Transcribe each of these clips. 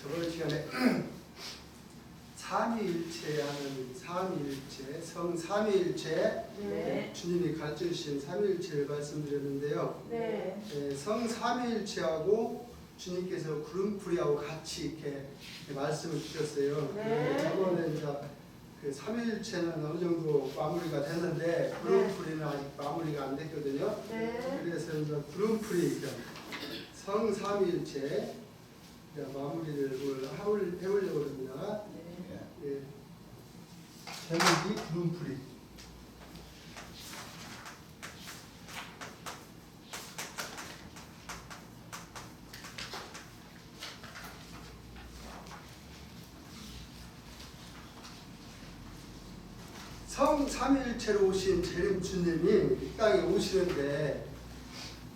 저번 시간에 삼위일체 하는 삼위일체, 성삼위일체 네. 주님이 가르쳐 주신 삼위일체를 말씀드렸는데요. 네. 성삼위일체하고 주님께서 구름풀이하고 같이 이렇게 말씀을 주셨어요. 네. 저번에 이제 그 삼위일체는 어느 정도 마무리가 됐는데 구름풀이는 아직 마무리가 안 됐거든요. 네. 그래서 이제 구름풀이 성삼위일체 마무리를 오늘 해보려고 합니다. 예. 제목이 구름풀이. 성삼위일체로 오신 재림 주님이 이 땅에 오시는데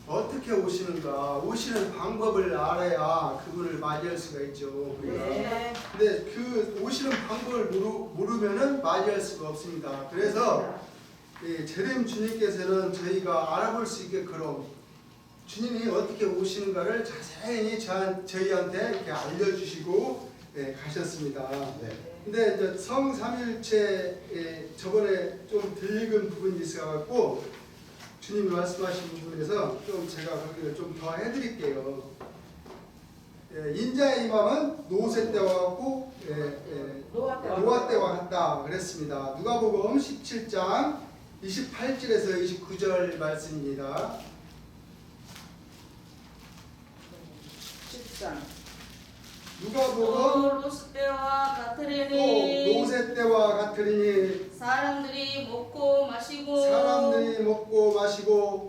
어떻게 오시는가? 오시는 방법을 알아야 그분을 맞이할 수가 있죠. 네. 근데 그 오시는 방법을 모르면은 맞이할 수가 없습니다. 그래서 재림 주님께서는 저희가 알아볼 수 있게끔 주님이 어떻게 오시는가를 자세히 저희한테 이렇게 알려주시고 가셨습니다. 근데 이제 성삼위일체 저번에 좀 덜익은 부분이 있어갖고 주님이 말씀하신 부분에서 좀 제가 거기를 좀 더 해드릴게요. 인자의 임함은 노새 때와 같고 노아 때와 같다 그랬습니다. 누가복음 17장 28절에서 29절 말씀입니다. 13. 누가복음 노스 때와 같으리니 노새 때와 같으리니 사람들이 먹고 마시고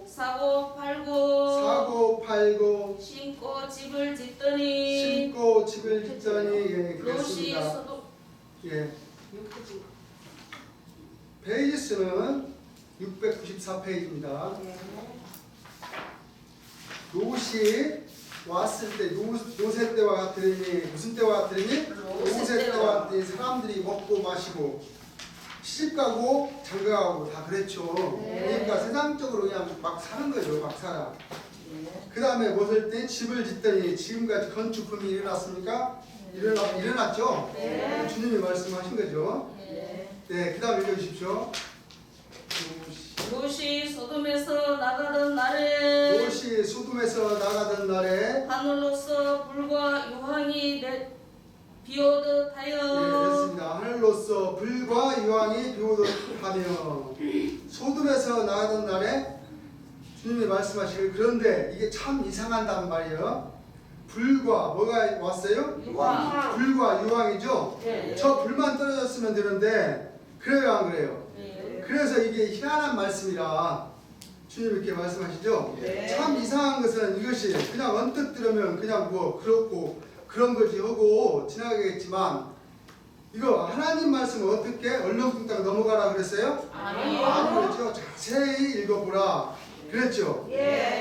사고 팔고 심고 집을 짓더니 롯이 그랬습니다. 페이지 수는 694페이지입니다. 롯이 왔을 때 노새 때와 같으니 무슨 때와 같으니? 노새 때와 같으니 사람들이 먹고 마시고 시집가고 장가가고 다 그랬죠. 그러니까 세상적으로 그냥 막 사는 거죠. 막 살아. 그 다음에 무엇을 때 집을 짓더니 지금까지 건축품이 일어났습니까? 일어났죠? 주님이 말씀하신 거죠. 그 다음 읽어주십시오. 롯이 소돔에서 나가던 날에 하늘로서 불과 유황이 비오듯 하여 그렇습니다. 하늘로서 불과 유황이 비오듯 하며 소돔에서 나가던 날에 주님이 말씀하시길 그런데 이게 참 이상한단 말이에요. 불과 뭐가 왔어요? 유황. 불과 유황이죠. 저 불만 떨어졌으면 되는데 그래요 안 그래요? 그래서 이게 희한한 말씀이라 주님 이렇게 말씀하시죠. 참 이상한 것은 이것이 그냥 언뜻 들으면 그냥 뭐 그렇고 그런 거지 하고 지나가겠지만 이거 하나님 말씀을 어떻게 얼렁뚱땅 넘어가라 그랬어요? 아니요. 그랬죠. 자세히 읽어보라 그랬죠.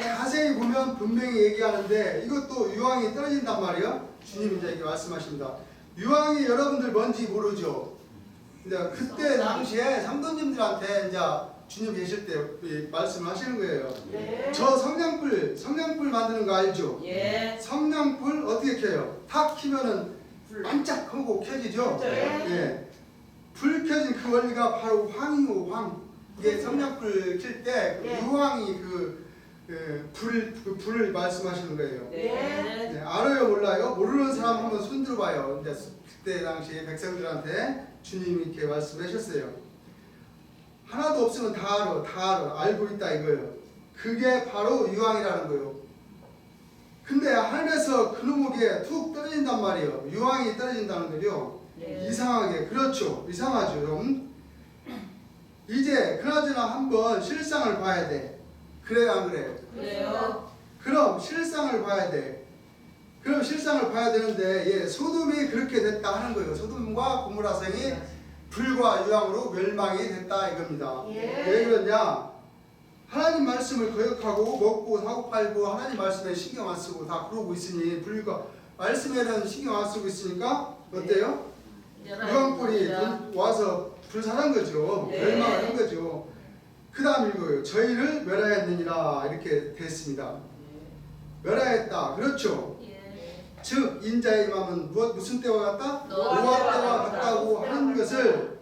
자세히 보면 분명히 얘기하는데 이것도 유황이 떨어진단 말이에요. 주님 이제 이렇게 말씀하십니다. 유황이 여러분들 뭔지 모르죠. 이제 그때 당시에 상도님들한테 이제 주님 계실 때 말씀을 하시는 거예요. 저 성냥불 만드는 거 알죠? 성냥불 어떻게 켜요? 탁 키면은 반짝하고 켜지죠? 불 켜진 그 원리가 바로 황이고 황. 이게 성냥불 킬 때 유황이 불을 말씀하시는 거예요. 알아요 몰라요? 모르는 사람 한번 손 들어봐요. 이제 그때 당시에 백성들한테 주님이 이렇게 말씀하셨어요. 하나도 없으면 다 알아. 알고 있다 이거예요. 그게 바로 유황이라는 거예요. 근데 하늘에서 그놈에게 툭 떨어진단 말이에요. 유황이 떨어진다는 거죠. 이상하게. 그렇죠. 이상하죠. 여러분. 이제 그나저나 한번 실상을 봐야 돼. 그래요 안 그래요? 그래요. 그럼 실상을 봐야 돼. 그럼 실상을 봐야 되는데 소돔이 그렇게 됐다 하는 거예요. 소돔과 고모라 성이 불과 유황으로 멸망이 됐다 이겁니다. 왜 그러냐? 하나님 말씀을 거역하고 먹고 사고 팔고 하나님 말씀에 신경 안 쓰고 다 그러고 있으니 불과 말씀에는 신경 안 쓰고 있으니까 어때요? 유황불이 와서 불살한 거죠. 멸망을 한 거죠. 그 다음 읽어요. 저희를 멸하였느니라 이렇게 됐습니다. 멸하였다. 그렇죠. 즉 인자의 임함은 무슨 때와 같다? 노아 노아 때와 때와 같다. 같다고 하는 것을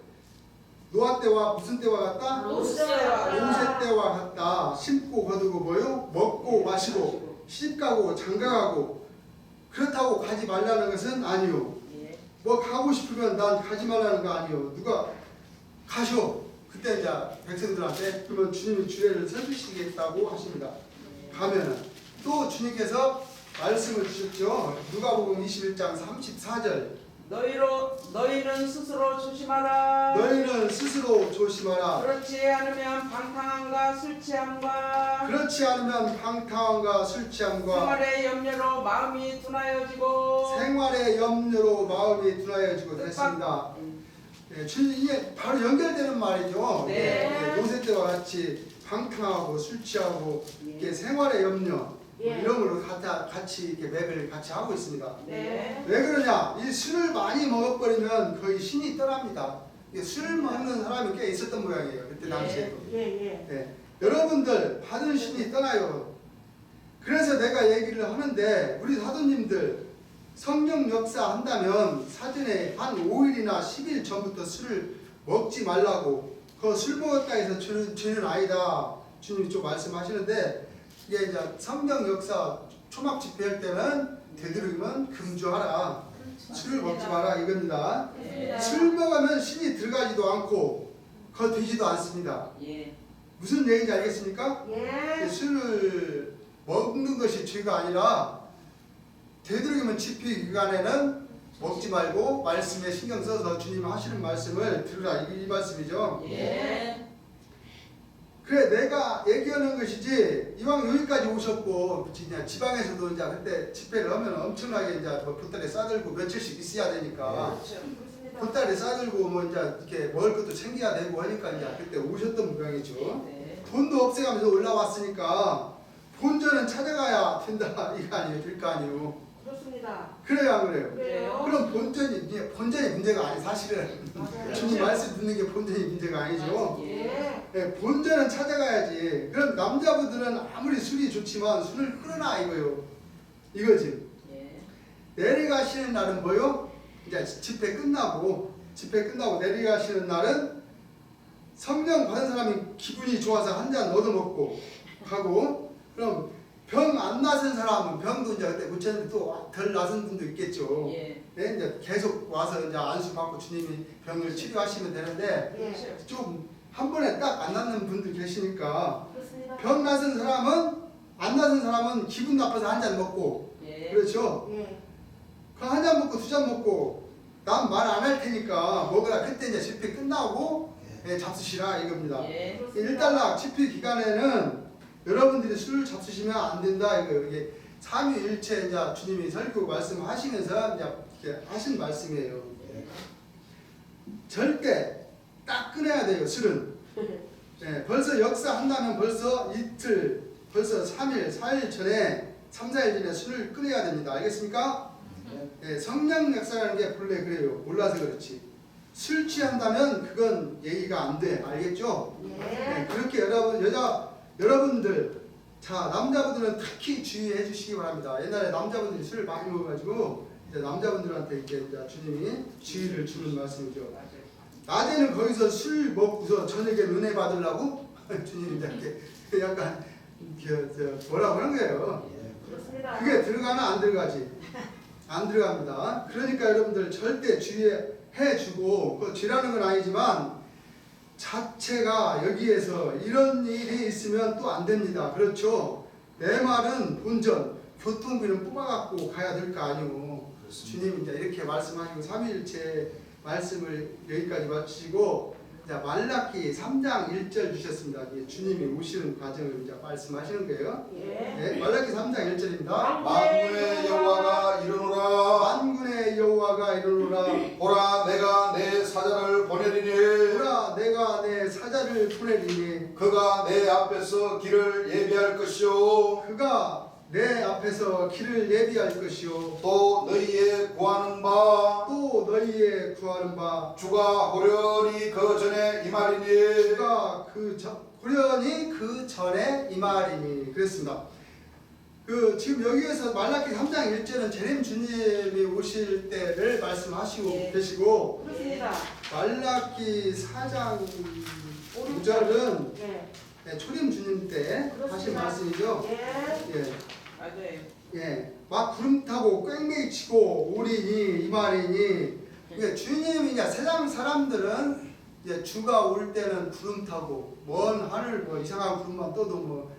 노아 때와 무슨 때와 같다? 로스 때와 모세 때와 같다. 심고 거두고 뭐요? 먹고 마시고 시집가고 장가가고 그렇다고 가지 말라는 것은 아니요. 예. 뭐 가고 싶으면 난 가지 말라는 거 아니요. 누가 가셔. 그때 이제 백성들한테 그러면 주님이 주례를 서주시겠다고 하십니다. 가면은 또 주님께서 말씀을 주셨죠. 누가복음 21장 34절. 너희는 스스로 조심하라. 너희는 스스로 조심하라. 그렇지 않으면 방탕함과 술 취함과 그렇지 않으면 방탕함과 술 취함과 생활의 염려로 마음이 둔하여지고 생활의 염려로 마음이 둔하여지고 됐습니다. 예, 이게 바로 연결되는 말이죠. 네. 예, 모세 때와 같이 방탕하고 술 취하고 이게 생활의 염려 이런 걸로 같이 이렇게 맥을 같이 하고 있습니다. 네. 왜 그러냐? 이 술을 많이 먹어버리면 거의 신이 떠납니다. 술 먹는 사람이 꽤 있었던 모양이에요. 그때 당시에도. 예. 여러분들 받은 신이 떠나요. 그래서 내가 얘기를 하는데 우리 사도님들 성령 역사 한다면 사전에 한 5일이나 10일 전부터 술을 먹지 말라고 그 술 먹었다 해서 죄는 아니다. 주님이 좀 말씀하시는데 이게 이제 성령 역사 초막 집회할 때는 되도록이면 금주하라. 술을 먹지 마라 이겁니다. 예. 술 먹으면 신이 들어가지도 않고 걷히지도 않습니다. 예. 무슨 얘기인지 알겠습니까? 예. 술을 먹는 것이 죄가 아니라 되도록이면 집회 기간에는 먹지 말고 말씀에 신경 써서 주님 하시는 말씀을 들으라 이 말씀이죠. 예. 그래 내가 얘기하는 것이지 이왕 여기까지 오셨고 그냥 지방에서도 이제 그때 집회를 하면 엄청나게 이제 보따리 싸들고 며칠씩 있어야 되니까 보따리 싸들고 뭐 이제 이렇게 먹을 것도 챙겨야 되고 하니까 이제 그때 오셨던 모양이죠. 네. 돈도 없애가면서 올라왔으니까 본전은 찾아가야 된다 이거 아니에요, 될 거 아니에요. 그렇습니다. 그래요, 안 그래요? 그래요. 그럼 본전이 문제가 아니 사실은 주님 말씀 듣는 게 본전이 문제가 아니죠. 예. 네, 본전은 찾아가야지. 그럼 남자분들은 아무리 술이 좋지만 술을 끊어놔 이거요. 이거지. 예. 내려가시는 날은 뭐요? 이제 집회 끝나고 내려가시는 날은 성령 받은 사람이 기분이 좋아서 한 잔 얻어먹고 가고 그럼 병 안 나선 사람은 병도 이제 그때 무천님 또덜 나선 분도 있겠죠. 예. 네, 이제 계속 와서 이제 안수 받고 주님이 병을 치료하시면 되는데 예. 좀 한 번에 딱 안 낫는 분들 계시니까 그렇습니다. 병 나선 사람은 안 나선 사람은 기분 나빠서 한 잔 먹고 예. 그렇죠. 예. 그 한 잔 먹고 두 잔 먹고 난 말 안 할 테니까 먹으라. 그때 이제 집회 끝나고 잡수시라 이겁니다. 예. 일단락 집회 기간에는 여러분들이 술을 잡수시면 안 된다 이게 삼위일체 이제 주님이 설교 말씀하시면서 이제 이렇게 하신 말씀이에요. 절대 딱 끊어야 돼요 술은. 벌써 역사 한다면 벌써 이틀, 벌써 3일, 4일 전에 3, 4일 전에 술을 끊어야 됩니다. 알겠습니까? 성령 역사라는 게 본래 그래요. 몰라서 그렇지. 술 취한다면 그건 얘기가 안 돼. 알겠죠? 그렇게 여러분들 자 남자분들은 특히 주의해 주시기 바랍니다. 옛날에 남자분들이 술을 많이 먹어가지고 이제 남자분들한테 이제 주님이 주의를 주는 말씀이죠. 낮에는 거기서 술 먹고서 저녁에 은혜 받으려고 주님이 이렇게 약간 뭐라고 하는 거예요. 그렇습니다. 그게 들어가나 안 들어가지? 안 들어갑니다. 그러니까 여러분들 절대 주의해 주고 그 죄라는 건 아니지만 자체가 여기에서 이런 일이 있으면 또 안 됩니다. 그렇죠? 내 말은 본전, 교통비는 뽑아갖고 가야 될 거 아니오. 주님 이제 이렇게 말씀하시고 삼위일체 말씀을 여기까지 마치시고 이제 말라기 3장 1절 주셨습니다. 이게 주님이 오시는 과정을 이제 말씀하시는 거예요. 네, 말라기 3장 1절입니다. 만군의 여호와가 이르노라. 만군의 여호와가 이르노라. 보라 내가 내 사자를 보내리니 보라 내가 내 사자를 보내리니 그가 내 앞에서 길을 예비할 것이요 그가 내 앞에서 길을 예비할 것이요 또 너희의 구하는 바 또 너희의 구하는 바 주가 호련히 그 전에 임하리니 주가 호련히 그 전에 임하리니 그랬습니다. 그 지금 여기에서 말라기 3장 1절은 재림 주님이 오실 때를 말씀하시고 예. 계시고 그렇습니다. 말라기 4장 5절은 네. 초림 주님 때 하신 그렇습니다. 말씀이죠. 예. 예. 맞아요. 예. 막 구름 타고 꽹매기 치고 오리니 이 말이니 그러니까 주님이 이제 세상 사람들은 이제 주가 올 때는 구름 타고 먼 하늘 뭐 이상한 구름만 떠도 뭐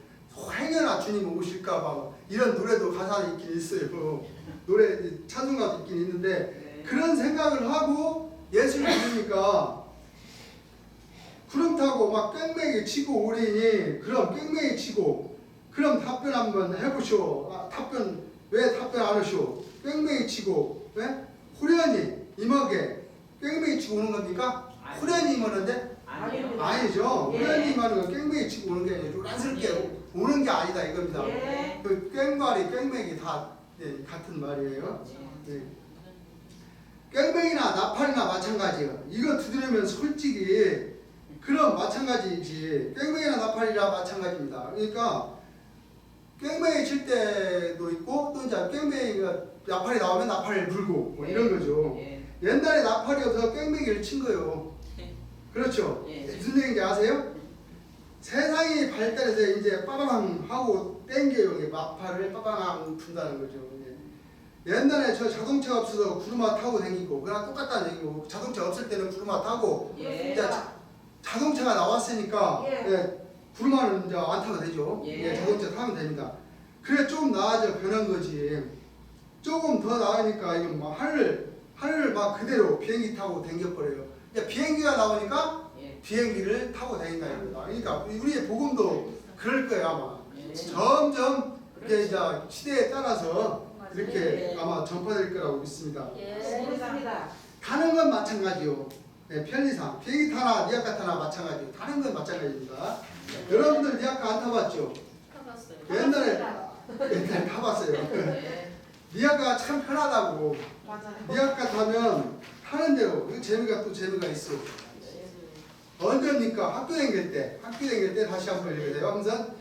행여나 주님 오실까봐 이런 노래도 가사에 있긴 있어요. 노래 찬송가도 있긴 있는데 네. 그런 생각을 하고 예수를 믿으니까 구름 타고 막 꽹매기 치고 오리니 그럼 꽹매기 치고 그럼 답변 한번 해보시오. 왜 답변 안 하시오? 꽹매기 치고 후련히 임하게 꽹매기 치고 오는 겁니까? 후련히 임하는데? 아니요. 아니죠. 예. 후련히 임하는 건 꽹매기 치고 오는 게 아니라 요란스럽게 오는 게 아니다 이겁니다. 예. 그 꽹과리 꽹매기 다 같은 말이에요. 예. 꽹매기나 나팔이나 마찬가지예요. 이거 두드리면 솔직히 그럼 마찬가지지. 꽹매기나 나팔이라 마찬가지입니다. 그러니까 꽹매기 칠 때도 있고 또 이제 꽹매기가 나팔이 나오면 나팔을 불고 뭐 이런 거죠. 예. 옛날에 나팔이 없어서 꽹매기를 친 거예요. 그렇죠. 예. 무슨 얘기인지 아세요? 세상이 발달해서 이제 빠바방 하고 땡겨요. 이게 나팔을 빠바방 분다는 거죠. 옛날에 저 자동차 없어서 구르마 타고 다니고 그랑 똑같다는 얘기고 자동차 없을 때는 구르마 타고 예. 이제 자동차가 나왔으니까 예. 구르마는 이제 안 타도 되죠. 예. 자동차 타면 됩니다. 그래 좀 나아져 변한 거지. 조금 더 나으니까 이거 막 하늘을 막 그대로 비행기 타고 댕겨버려요. 이제 비행기가 나오니까 예. 비행기를 타고 다닌다 이거다. 그러니까 우리의 복음도 그럴 거예요 아마. 예. 점점 이제 시대에 따라서 이렇게 예. 아마 전파될 거라고 믿습니다. 그렇습니다. 타는 건 마찬가지요. 편리상 비행기 타나 리아카 타나 마찬가지요. 타는 건 마찬가지입니다. 여러분들 리아카 안 타봤죠? 타봤어요. 옛날에 타봤어요. 네. 리아카가 참 편하다고. 맞아요. 리아카 타면 타는 대로 그 재미가 또 재미가 있어. 언제입니까? 학교 다닐 때 다시 한번 읽으세요. 항상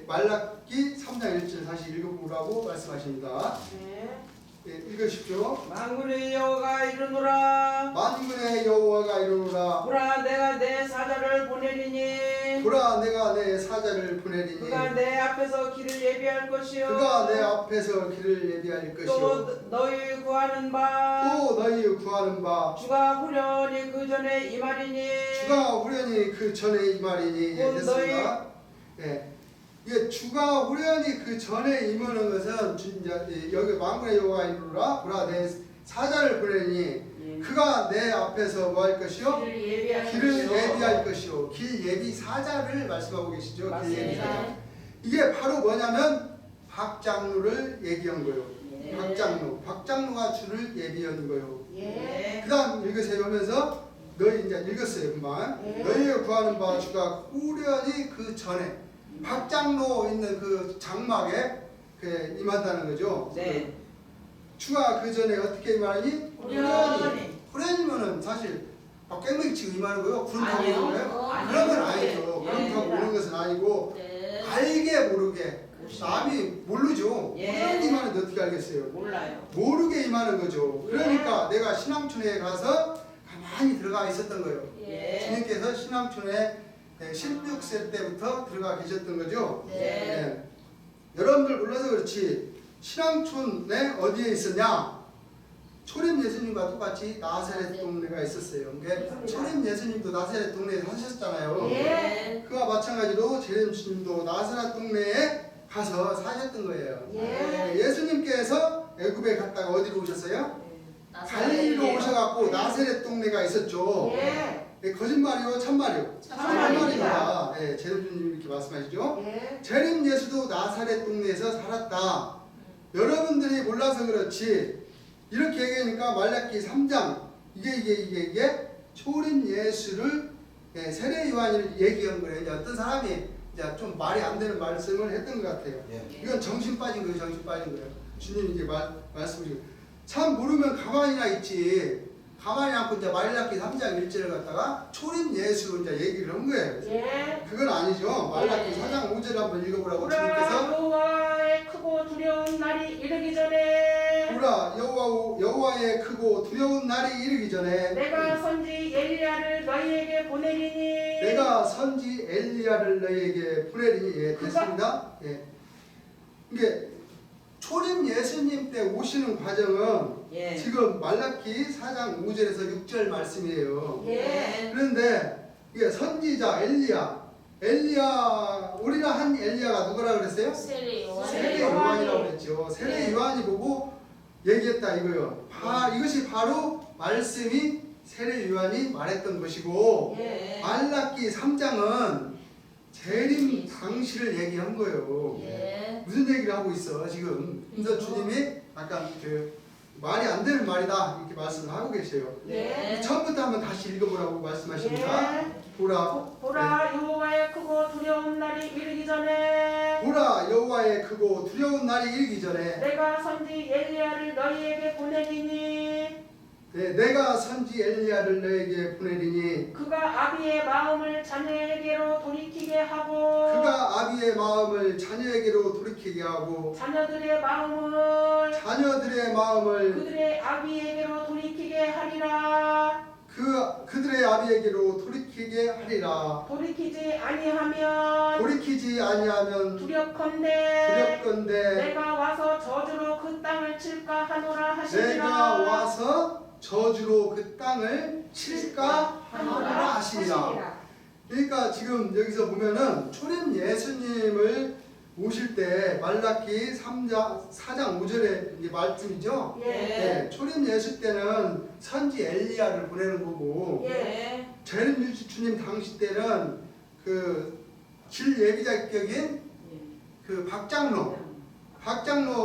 말라기 3장 1절 다시 읽어보라고 말씀하십니다. 네. 읽으십시오. 만군의 여호와가 이르노라. 만군의 여호와가 이르노라. 보라 내가 내 사자를 보내리니 보라 내가 내 사자를 보내리니 그가 내 앞에서 길을 예비할 것이요 그가 내 앞에서 길을 예비할 것이요 또 너희 구하는 바 또 너희 구하는 바 주가 후련히 그 전에 임하리니 주가 후련히 그 전에 임하리니 됐습니다. 이게 주가 후련히 그 전에 임하는 것은 여기 만군의 여호와가 이르노라. 보라 내 사자를 보내니 그가 내 앞에서 뭐 할 것이요? 길을 예비할 것이요. 길 예비 사자를 말씀하고 계시죠. 길 예비 맞습니다. 사자. 이게 바로 뭐냐면 박장로를 얘기한 거예요. 박장로가 주를 예비한 거예요. 그 다음 읽으세요 하면서 너희 이제 읽었어요 금방. 너희가 구하는 바 주가 후련히 그 전에 박장로 있는 그 장막에 임한다는 거죠. 네. 주가 그 전에 어떻게 임하니? 후련히. 후련이면은 사실 막 꽹매기 치고 임하는 거요? 구름 타고 아니요. 오는 거예요? 아니요. 그런 건 아니죠. 예. 구름 타고 오는 것은 아니고 네. 알게 모르게 남이 모르죠. 예. 후련히 임하는데 어떻게 알겠어요? 몰라요. 모르게 임하는 거죠. 그러니까 내가 신앙촌에 가서 가만히 들어가 있었던 거예요. 예. 주님께서 신앙촌에 16세 때부터 들어가 계셨던 거죠. 네. 여러분들 몰라서 그렇지 신앙촌에 어디에 있었냐? 초림 예수님과 똑같이 나사렛 동네가 있었어요. 그러니까 초림 예수님도 나사렛 동네에 사셨잖아요. 네. 그와 마찬가지로 재림 주님도 나사렛 동네에 가서 사셨던 거예요. 예수님께서 애굽에 갔다가 어디로 오셨어요? 갈릴리로 오셔갖고 나사렛 동네가 있었죠. 거짓말이요, 참말이요? 참말입니다. 재림 주님 이렇게 말씀하시죠. 재림 예수도 나사렛 동네에서 살았다. 여러분들이 몰라서 그렇지 이렇게 얘기하니까 말라기 3장 이게 초림 예수를 세례 요한을 얘기한 거예요. 이제 어떤 사람이 이제 좀 말이 안 되는 말씀을 했던 것 같아요. 이건 정신 빠진 거예요. 주님 이제 말씀을 참 모르면 가만히나 있지. 가만히 않고 이제 말라기 3장 1절을 갖다가 초림 예수로 이제 얘기를 한 거예요. 그건 아니죠. 말라기 4장 5절 한번 읽어보라고 주님께서 여호와의 크고 크고 두려운 날이 이르기 전에 보라 여호와의 크고 두려운 날이 이르기 전에 내가 선지 엘리야를 너희에게 보내리니 내가 선지 엘리야를 너희에게 보내리니. 예, 됐습니다. 예. 이게 초림 예수님 때 오시는 과정은 예. 지금 말라기 4장 5절에서 6절 말씀이에요. 예. 그런데 이게 선지자 엘리야 우리가 한 엘리야가 누구라 그랬어요? 세례 요한. 세례 요한이라고 그랬죠. 세례 요한이 보고 얘기했다 이거요. 이것이 바로 말씀이 세례 요한이 말했던 것이고 예. 말라기 3장은 재림 당시를 얘기한 거예요. 예. 무슨 얘기를 하고 있어 지금? 그래서 주님이 약간 말이 안 되는 말이다 이렇게 말씀을 하고 계세요. 예. 처음부터 한번 다시 읽어보라고 말씀하십니다. 보라 보라 여호와의 크고 두려운 날이 이르기 전에 보라 여호와의 크고 두려운 날이 이르기 전에 내가 선지 엘리야를 너희에게 보내리니 내가 선지 엘리야를 너에게 보내리니 그가 아비의 마음을 자녀에게로 돌이키게 하고 그가 아비의 마음을 자녀에게로 돌이키게 하고 자녀들의 마음을 자녀들의 마음을 그들의 아비에게로 돌이키게 하리라. 그들의 아비에게로 돌이키게 하리라. 돌이키지 아니하면 돌이키지 아니하면 두렵건대 두렵건대 내가 와서 저주로 그 땅을 칠까 하노라 하시니라. 내가 와서 저주로 그 땅을 칠까 하노라 하시니라. 그러니까 지금 여기서 보면은 초림 예수님을 오실 때 말라기 4장 5절의 이게 말씀이죠. 예. 초림 예수 때는 선지 엘리야를 보내는 거고 예. 재림 주님 당시 때는 그 질 예비자격인 그 박장로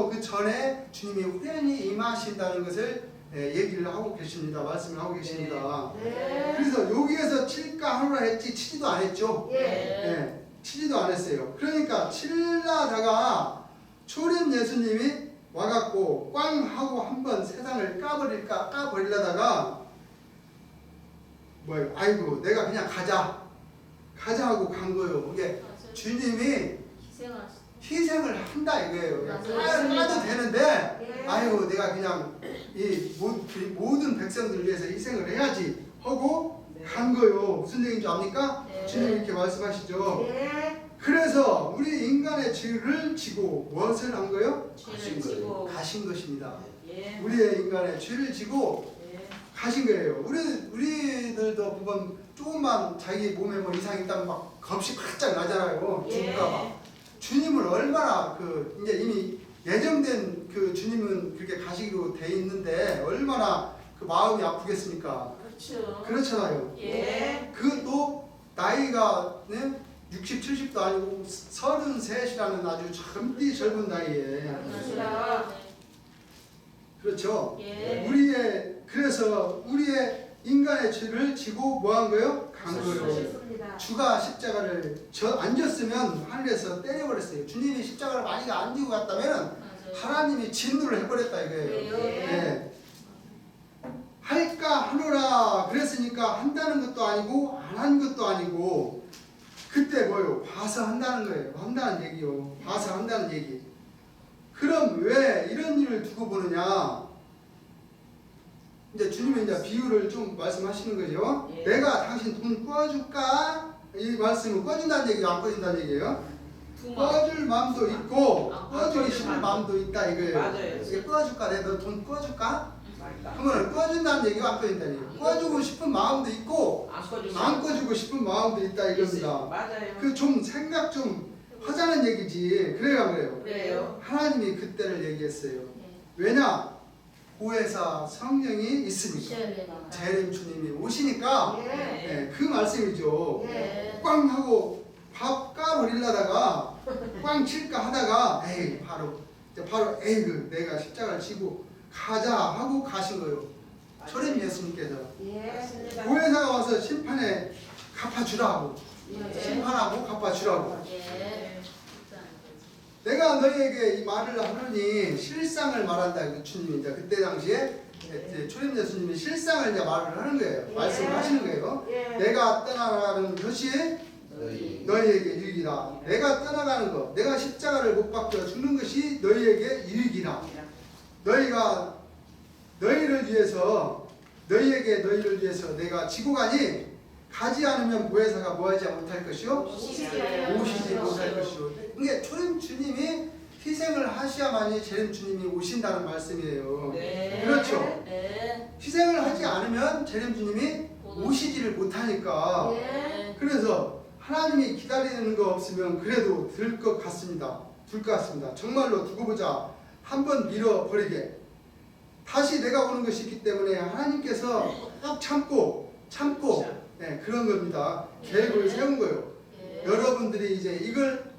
그 전에 주님이 후련히 임하신다는 것을 얘기를 하고 계십니다. 말씀을 하고 계십니다. 네. 그래서 여기에서 칠까 하노라 했지 치지도 안 했죠. 예. 치지도 않았어요. 그러니까 칠라다가 초림 예수님이 와갖고 꽝 하고 한번 세상을 까버리려다가 뭐예요? 아이고 내가 그냥 가자 하고 간 거예요. 이게 주님이 희생을 한다 이거예요. 까도 되는데 아이고 내가 그냥 이 모든 백성들을 위해서 희생을 해야지 하고 간 거예요. 무슨 얘기인지 압니까? 주님 이렇게 말씀하시죠. 그래서 우리 인간의 죄를 지고 무엇을 한 거예요? 죄를 지고 가신 것입니다. 예. 우리의 인간의 죄를 지고 가신 거예요. 우리들도 보면 조금만 자기 몸에 뭐 이상이 있다면 막 겁이 바짝 나잖아요. 죽을까봐. 주님을 얼마나 이제 이미 예정된 주님은 그렇게 가시기로 돼 있는데 얼마나 마음이 아프겠습니까? 그렇죠. 그렇잖아요. 예. 그것도 나이가 60, 70도 아니고 33이라는 아주 젊은 나이에. 그렇죠. 예. 그래서 우리의 인간의 죄를 지고 뭐 한 거예요? 간 거예요. 주가 십자가를 안 졌으면 하늘에서 때려버렸어요. 주님이 십자가를 많이가 안 지고 갔다면 하나님이 진노를 해버렸다 이거예요. 예. 할까 하노라 그랬으니까 한다는 것도 아니고 안 한 것도 아니고 그때 뭐요? 봐서 한다는 거예요. 한다는 얘기요. 봐서 한다는 얘기. 그럼 왜 이런 일을 두고 보느냐? 이제 주님이 이제 비유를 좀 말씀하시는 거죠. 예. 내가 당신 돈 꿔줄까? 이 말씀은 꿔준다는 얘기예요, 안 꿔준다는 얘기예요? 꿔줄 마음도 있고 꿔주기 싫은 마음도 있다 이거예요. 맞아요. 이게 꿔줄까? 내가 너 돈 꿔줄까? 맞다. 그러면 꿔준다는 얘기가 안 꿔준다는 얘기예요. 꿔주고 싶은 마음도 있고 안 꿔주고 싶은 마음도 있다 이겁니다. 맞아요. 그 좀 생각 좀 하자는 얘기지. 그래요, 안 그래요? 그래요. 하나님이 그때를 얘기했어요. 왜냐? 보혜사 성령이 있으니까. 재림 주님이 오시니까 그 말씀이죠. 꽝 하고 밥 까버리려다가 꽝 칠까 하다가 에이 바로 에이 내가 십자가를 지고 가자 하고 가신 거예요. 초림 예수님께서 보혜사가 와서 심판에 갚아주라고 심판하고 갚아주라고. 내가 너희에게 이 말을 하느니 실상을 말한다. 주님이 이제 그때 당시에 초림 예수님이 실상을 이제 말을 하는 거예요. 말씀을 하시는 거예요. 내가 떠나가는 것이 너희에게 유익이다. 내가 떠나가는 것, 내가 십자가를 못 박혀 죽는 것이 너희에게 유익이라. 너희가 너희를 위해서 너희를 위해서 내가 지고 가니 가지 않으면 보혜사가 뭐하지 못할 것이요? 오시지 못할 것이요. 이게 초림 주님이 희생을 하셔야만이 재림 주님이 오신다는 말씀이에요. 네. 그렇죠? 네. 희생을 하지 않으면 재림 주님이 오시지를 못하니까. 네. 그래서 하나님이 기다리는 거 없으면 그래도 들 것 같습니다. 정말로 두고 보자. 한번 밀어버리게. 다시 내가 오는 것이 있기 때문에 하나님께서 꼭 참고 네, 그런 겁니다. 계획을 세운 거예요. 네. 여러분들이 이제 이걸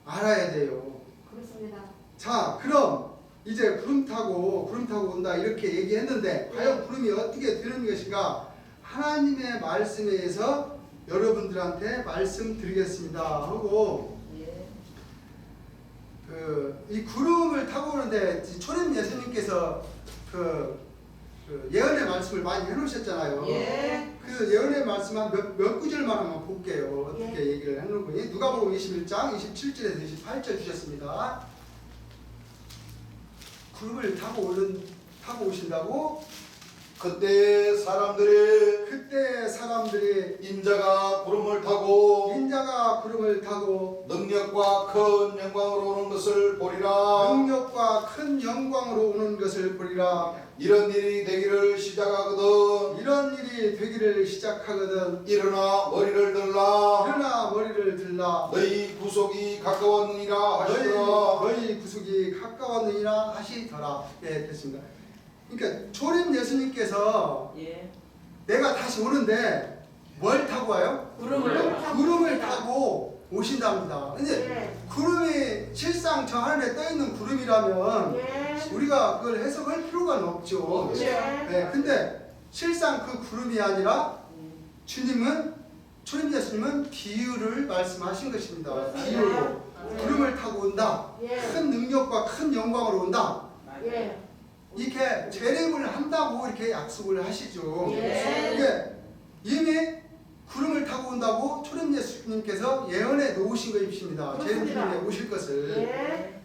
알아야 돼요. 그렇습니다. 자, 그럼 이제 구름 타고 온다 이렇게 얘기했는데 과연 구름이 어떻게 드는 것인가? 하나님의 말씀에 의해서 여러분들한테 말씀드리겠습니다 하고 이 구름을 타고 오는데 초림 예수님께서 그 예언의 말씀을 많이 해놓으셨잖아요. 그 예언의 말씀 한 몇 구절만 한번 볼게요. 어떻게 얘기를 해놓은 거니? 누가복음 21장 27절에서 28절 주셨습니다. 구름을 타고 오신다고? 그때 사람들이 인자가 구름을 타고 능력과 큰 영광으로 오는 것을 보리라. 이런 일이 되기를 시작하거든 일어나 머리를 들라 너희 구속이 가까웠느니라 하시더라. 예, 됐습니다. 그러니까 초림 예수님께서 내가 다시 오는데 뭘 타고 와요? 구름을 타고 오신답니다. 근데 구름이 실상 저 하늘에 떠 있는 구름이라면 우리가 그걸 해석할 필요가 없죠. 네, 근데 실상 그 구름이 아니라 초림 예수님은 비유를 말씀하신 것입니다. 비유로 구름을 타고 온다. 큰 능력과 큰 영광으로 온다. 이렇게 재림을 한다고 이렇게 약속을 하시죠. 이게 이미 구름을 타고 온다고 초림 예수님께서 예언해 놓으신 것입니다. 재림 주님이 오실 것을.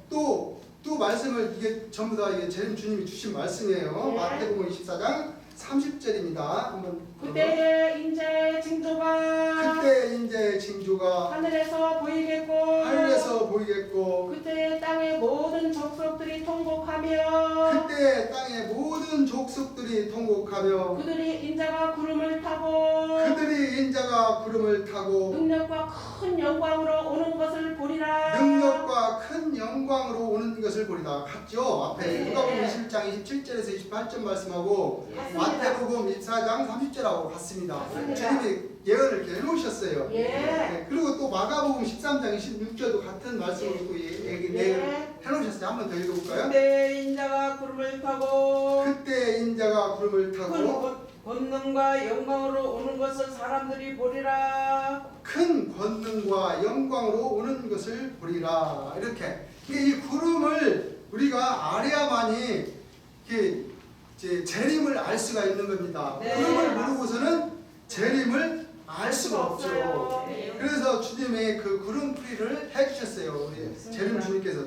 또 말씀을 이게 전부 다 이게 재림 주님이 주신 말씀이에요. 마태복음 24장 30절입니다. 한번 그때 인자의 징조가 하늘에서 보이겠고 그때 땅의 모든 족속들이 통곡하며 그들이 인자가 구름을 타고 능력과 큰 영광으로 오는 것을 보리라. 같죠? 앞에 누가복음 21장 27절에서 28절 말씀하고 마태복음 24장 30절하고 같습니다. 주님이 예언을 이렇게 해놓으셨어요. 네, 그리고 또 마가복음 13장 26절도 같은 말씀을 또 해놓으셨어요. 한 번 더 읽어볼까요? 그때 인자가 구름을 타고 권능과 영광으로 오는 것을 사람들이 보리라. 큰 권능과 영광으로 오는 것을 보리라. 이렇게 이 구름을 우리가 알아야만이 이제 재림을 알 수가 있는 겁니다. 구름을 모르고서는 재림을 알 수가 없죠. 그래서 주님이 그 구름풀이를 해주셨어요. 우리 재림 주님께서.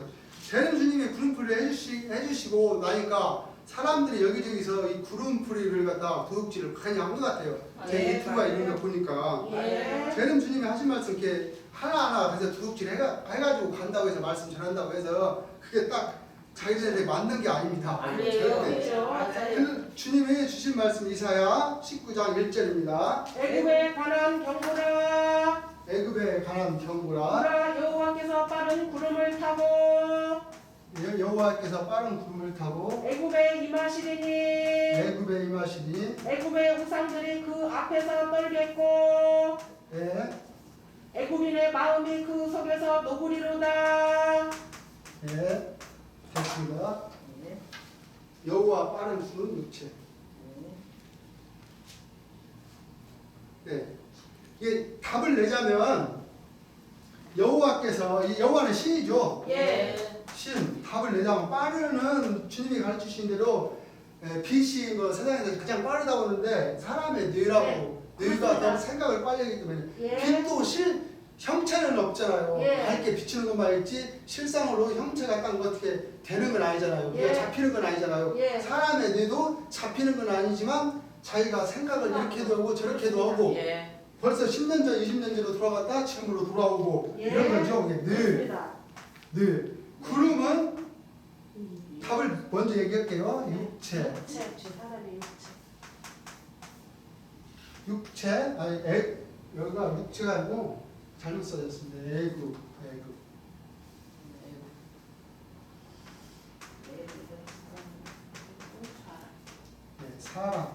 재림 주님이 구름풀이를 해주시고 나니까 사람들이 여기저기서 이 구름풀이를 갖다 도둑질을 많이 한 것 같아요. 제 유튜브가 있는 거 보니까. 재림 주님이 하신 말씀 이렇게 하나하나 그래서 도둑질 해가지고 간다고 해서 말씀 전한다고 해서 그게 딱 자기들한테 맞는 게 아닙니다. 절대. 주님이 주신 말씀 이사야 19장 1절입니다. 애굽에 관한 경고라. 여호와께서 빠른 구름을 타고 애굽에 임하시리니 애굽의 우상들이 그 앞에서 떨겠고 애굽인의 마음이 그 속에서 녹으리로다. 네, 됐습니다. 여호와 빠른 구름 육체. 네, 이게 답을 내자면 여호와께서 이 여호와는 신이죠. 신 답을 내자면 빠르는 주님이 가르치신 대로 빛이 뭐 세상에서 가장 빠르다고 하는데 사람의 뇌라고 뇌가 너무 생각을 빨리 하기 때문에 빛도 형체는 없잖아요. 예. 밝게 비치는 것만 있지 실상으로 형체가 딱 어떻게 되는 건 아니잖아요. 우리가 예. 잡히는 건 아니잖아요. 예. 사람의 뇌도 잡히는 건 아니지만 자기가 생각을 이렇게도 하고 저렇게도 하고 예. 벌써 10년 전, 20년 전으로 돌아갔다 지금으로 돌아오고 예. 이런 거죠. 이게 늘. 그렇습니다. 늘. 구름은 답을 먼저 얘기할게요. 육체. 사람의 육체. 육체, 아니 여기가 육체가 아니고 잘못 써졌습니다. 애구. 네, 사람.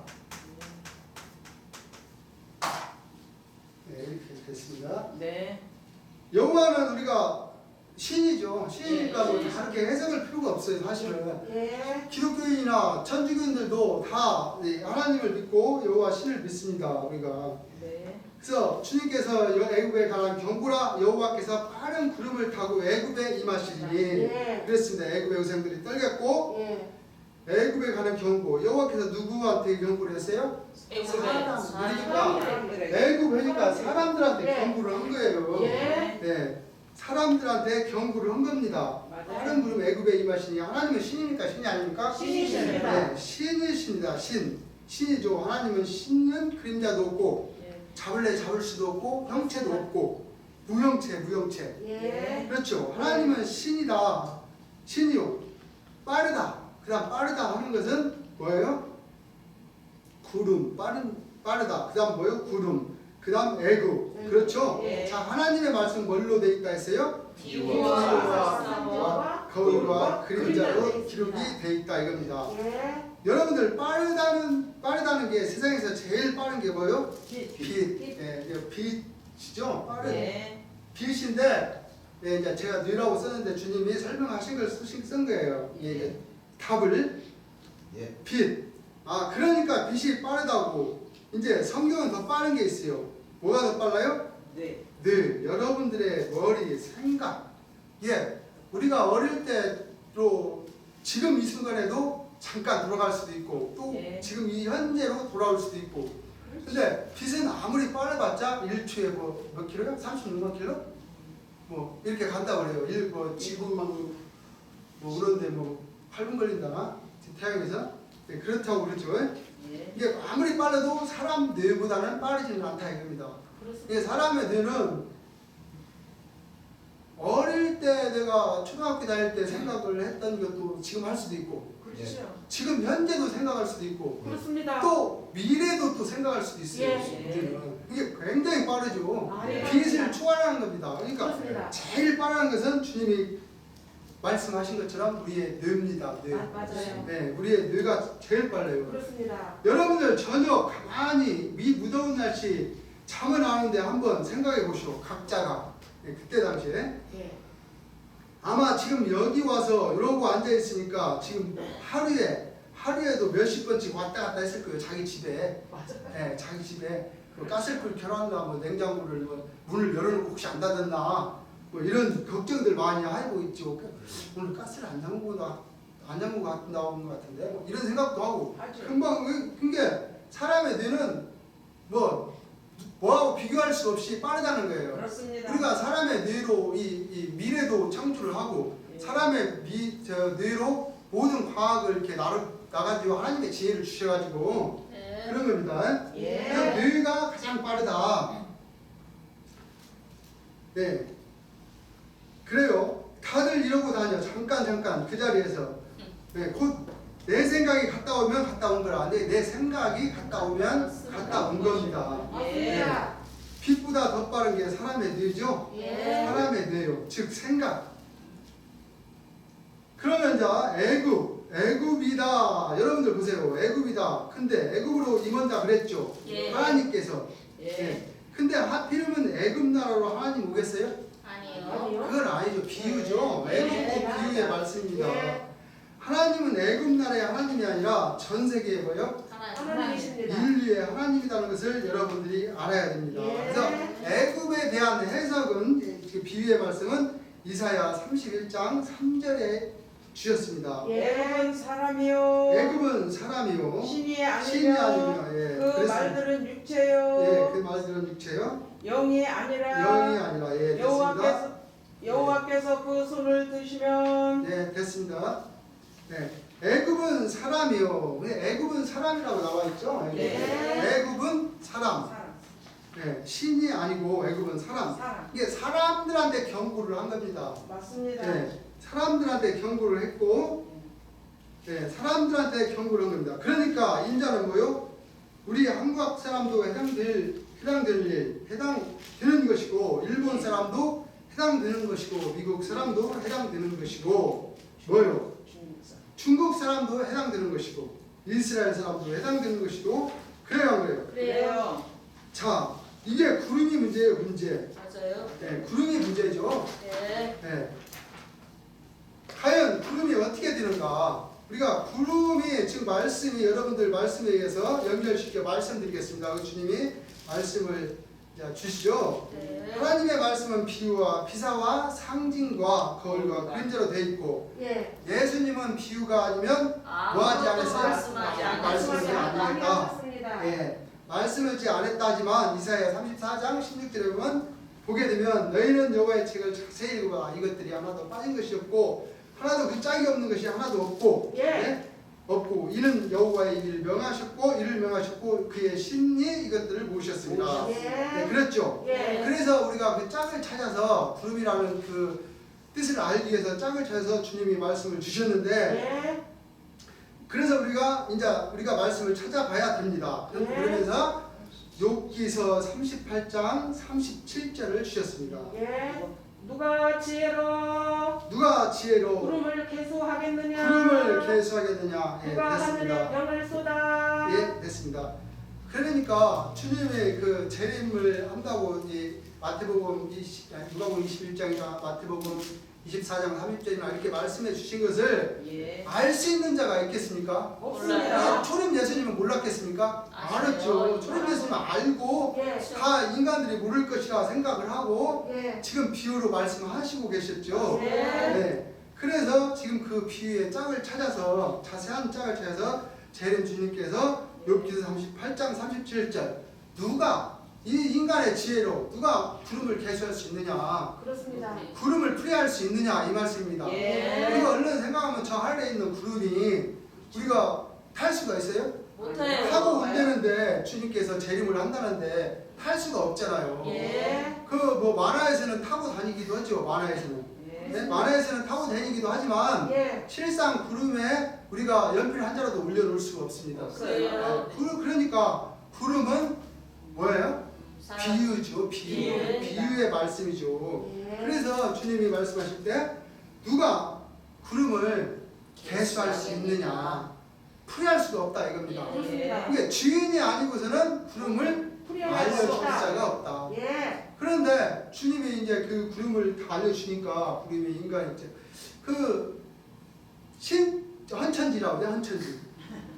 네, 이렇게 됐습니다. 네. 여호와는 우리가 신이죠. 신이니까 뭐 예. 그렇게 해석할 필요가 없어요, 사실은. 예. 기독교인이나 천주교인들도 다 하나님을 믿고 여호와 신을 믿습니다, 우리가. 네. 그래서 주님께서 애굽에 관한 경고라 여호와께서 빠른 구름을 타고 애굽에 임하시니 예. 그랬습니다. 애굽의 의상들이 떨겠고 예. 애굽에 관한 경고. 여호와께서 누구한테 경고를 했어요? 사람들에게. 애굽 하니까 사람들한테 예. 경고를 한 거예요. 예. 네, 사람들한테 경고를 한 겁니다. 맞아요. 빠른 구름 애굽에 임하시니 하나님은 신이니까 신이 아닙니까? 신이십니다. 네, 신이십니다. 신이죠. 하나님은 신은 그림자도 없고 예. 잡을래 잡을 수도 없고 형체도 없고 무형체. 예. 그렇죠. 하나님은 신이다. 신이요. 빠르다. 그다음 빠르다 하는 것은 뭐예요? 구름. 빠르다. 그다음 뭐예요? 구름. 그다음 애굽. 그렇죠. 예. 자, 하나님의 말씀 뭘로 돼 있다 했어요? 기후와 거울과 그림자로 그림자로 기록이 있습니다. 돼 있다 이겁니다. 예. 여러분들 빠르다는 게 세상에서 제일 빠른 게 뭐예요? 빛. 예, 이거 빛이죠. 빠른 네. 빛인데 예, 이제 제가 뇌라고 썼는데 주님이 설명하신 걸 쓴 거예요. 예, 답을 예. 빛. 아, 그러니까 빛이 빠르다고. 이제 성경은 더 빠른 게 있어요. 뭐가 더 빨라요? 네. 늘 여러분들의 머리, 생각. 예, 우리가 어릴 때로 지금 이 순간에도 잠깐 돌아갈 수도 있고 또 예. 지금 이 현재로 돌아올 수도 있고. 근데 빛은 아무리 빠르봤자 1초에 뭐 몇 킬로요? 36만 킬로? 뭐 이렇게 간다고 그래요. 뭐 지구만 뭐 그런데 뭐 8분 걸린다나? 태양에서? 네, 그렇다고 그러죠. 예. 이게 아무리 빨라도 사람 뇌보다는 빠르지는 않다 이겁니다. 이게 사람의 뇌는 어릴 때 내가 초등학교 다닐 때 생각을 했던 것도 지금 할 수도 있고 그렇죠. 지금 현재도 생각할 수도 있고 그렇습니다. 또 미래도 또 생각할 수도 있어요. 예. 뇌는. 이게 굉장히 빠르죠. 예. 빛을 초월하는 겁니다. 그러니까 그렇습니다. 제일 빠른 것은 주님이 말씀하신 것처럼 우리의 뇌입니다. 뇌. 맞아요. 네, 우리의 뇌가 제일 빨라요. 그렇습니다. 여러분들 저녁 가만히 무더운 날씨 잠을 안 하는데 한번 생각해 보시오. 각자가 그때 당시에 예. 아마 지금 여기 와서 이러고 앉아 있으니까 지금 하루에도 몇십 번씩 왔다 갔다 했을 거예요. 자기 집에. 맞아요. 자기 집에 그 가스불 켜놨나 뭐 냉장고를 문을 열어놓고 혹시 안 닫았나 뭐 이런 걱정들 많이 하고 있죠. 오늘 가스를 안 잠그고 나온 것 같은데 뭐 이런 생각도 하고 금방 그게 사람의 뇌는 뭐하고 비교할 수 없이 빠르다는 거예요. 그렇습니다. 우리가 사람의 뇌로 이 미래도 창조를 하고 사람의 뇌로 모든 과학을 이렇게 나가지고 하나님의 지혜를 주셔가지고 네. 그런 겁니다. 예. 그래서 뇌가 가장 빠르다. 네. 그래요. 다들 이러고 다녀. 잠깐 그 자리에서. 네, 곧 내 생각이 갔다 오면 갔다 온 거라. 내 생각이 갔다 오면 갔다 온 겁니다. 맞습니다. 빛보다 더 빠른 게 사람의 뇌죠. 예. 사람의 뇌요. 즉 생각. 그러면 자 애굽이다. 여러분들 보세요. 애굽이다. 근데 애굽으로 임한다 그랬죠. 예. 하나님께서. 예. 근데 하필이면 애굽 나라로 하나님 오겠어요? 아니요. 그건 아니죠. 비유죠. 예. 애굽 비유의 말씀입니다. 예. 하나님은 애굽 나라의 하나님이 아니라 전 세계의 뭐요? 하나님이십니다. 인류의 하나님이라는 것을 여러분들이 알아야 됩니다. 예. 그래서 애굽에 대한 해석은 그 비유의 말씀은 이사야 31장 3절에 주셨습니다. 애굽은 사람이요 애굽은 사람이요 신이 신이 아니며 아니구나. 예. 그 그래서 말들은 육체요 예, 그 말들은 육체요 영이 아니라 영이 아니라 예, 됐습니다. 여호와께서 그 손을 드시면 네, 됐습니다. 네, 애굽은 사람이요. 애굽은 사람이라고 나와 있죠. 네. 애굽은 사람. 사람 네, 신이 아니고 애굽은 사람. 사람 이게 사람들한테 경고를 한 겁니다. 맞습니다 네, 사람들한테 경고를 했고, 네, 사람들한테 경고를 한 겁니다. 그러니까 인자는 뭐요? 우리 한국 사람도 해당되는 것이고, 일본 사람도 해당되는 것이고, 미국 사람도 해당되는 것이고, 뭐요? 중국 사람도 해당되는 것이고, 이스라엘 사람도 해당되는 것이고, 그래요, 안 그래요? 그래요 자, 이게 구름이 문제예요, 문제. 맞아요. 네, 구름이 문제죠. 네. 네. 과연 구름이 어떻게 되는가? 우리가 구름이 지금 말씀이 여러분들 말씀에 의해서 연결시켜 말씀드리겠습니다. 주님이 말씀을 주시죠. 네. 하나님의 말씀은 비유와 피사와 상징과 거울과 그림자로 되어 있고 예. 예수님은 비유가 아니면 뭐하지 않았어요? 말씀하지 말씀하지 않았습니다. 많이 않았다. 하셨습니다. 예, 말씀하지 않았다 하지만 이사야 34장 16절에 보면 보게 되면 너희는 여호와의 책을 자세히 읽어봐. 이것들이 하나도 빠진 것이 없고 하나도 그 짝이 없는 것이 하나도 없고 예. 없고 이는 여호와의 일을 명하셨고 이를 명하셨고 그의 신이 이것들을 모셨습니다. 예. 네, 그랬죠. 예. 그래서 우리가 그 짝을 찾아서 구름이라는 그 뜻을 알기 위해서 짝을 찾아서 주님이 말씀을 주셨는데 예. 그래서 우리가 말씀을 찾아봐야 됩니다. 네. 그러면서 욥기서 38장 37절을 주셨습니다. 예. 누가 지혜로 누가 지혜로 구름을 계수하겠느냐 구름을 계수하겠느냐? 예, 누가 하늘의 됐습니다. 병을 쏟아 예, 됐습니다. 그러니까 주님의 그 재림을 한다고 이 누가복음 21장이나 마태복음 24장 30절이나 이렇게 말씀해 주신 것을 예 알 수 있는 자가 있겠습니까? 없습니다 초림 예수님은 몰랐겠습니까? 아시죠. 알았죠. 초림 예수님은 알고 예. 다 인간들이 모를 것이라 생각을 하고 예. 지금 비유로 말씀하시고 계셨죠. 네. 네. 그래서 지금 그 비유의 짝을 찾아서 자세한 짝을 찾아서 재림 주님께서 욥기서 38장 37절 누가 이 인간의 지혜로 누가 구름을 계수할 수 있느냐 그렇습니다. 구름을 풀이할 수 있느냐 이 말씀입니다. 예. 우리가 얼른 생각하면 저 하늘에 있는 구름이 우리가 탈 수가 있어요? 못해요. 타고 온다는데 주님께서 재림을 한다는데 탈 수가 없잖아요. 예. 그 뭐 만화에서는 타고 다니기도 하죠. 만화에서는. 예. 네? 만화에서는 타고 다니기도 하지만 예. 실상 구름에 우리가 연필 한 자라도 올려놓을 수가 없습니다. 없어요. 그러니까 구름은 뭐예요? 사람. 비유죠. 비유. 비유. 비유의 말씀이죠. 예. 그래서 주님이 말씀하실 때 누가 구름을 계수할 수 있느냐 풀이할 수가 없다 이겁니다. 그렇습니다. 그러니까 주인이 아니고서는 구름을 풀이할 수 알려줄 없다. 자가 없다. 예. 그런데 주님이 이제 그 구름을 다 알려주니까 구름이 인간이 이제 그 헌천지라고 해요. 헌천지.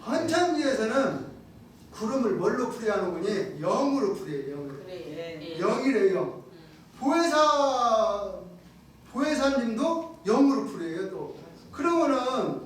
헌천지에서는 구름을 뭘로 풀이하는 거니? 영으로 풀이해요. 영으로. 그래. 예. 영이래요. 영. 보혜사님도 영으로 풀이해요. 또 그러면은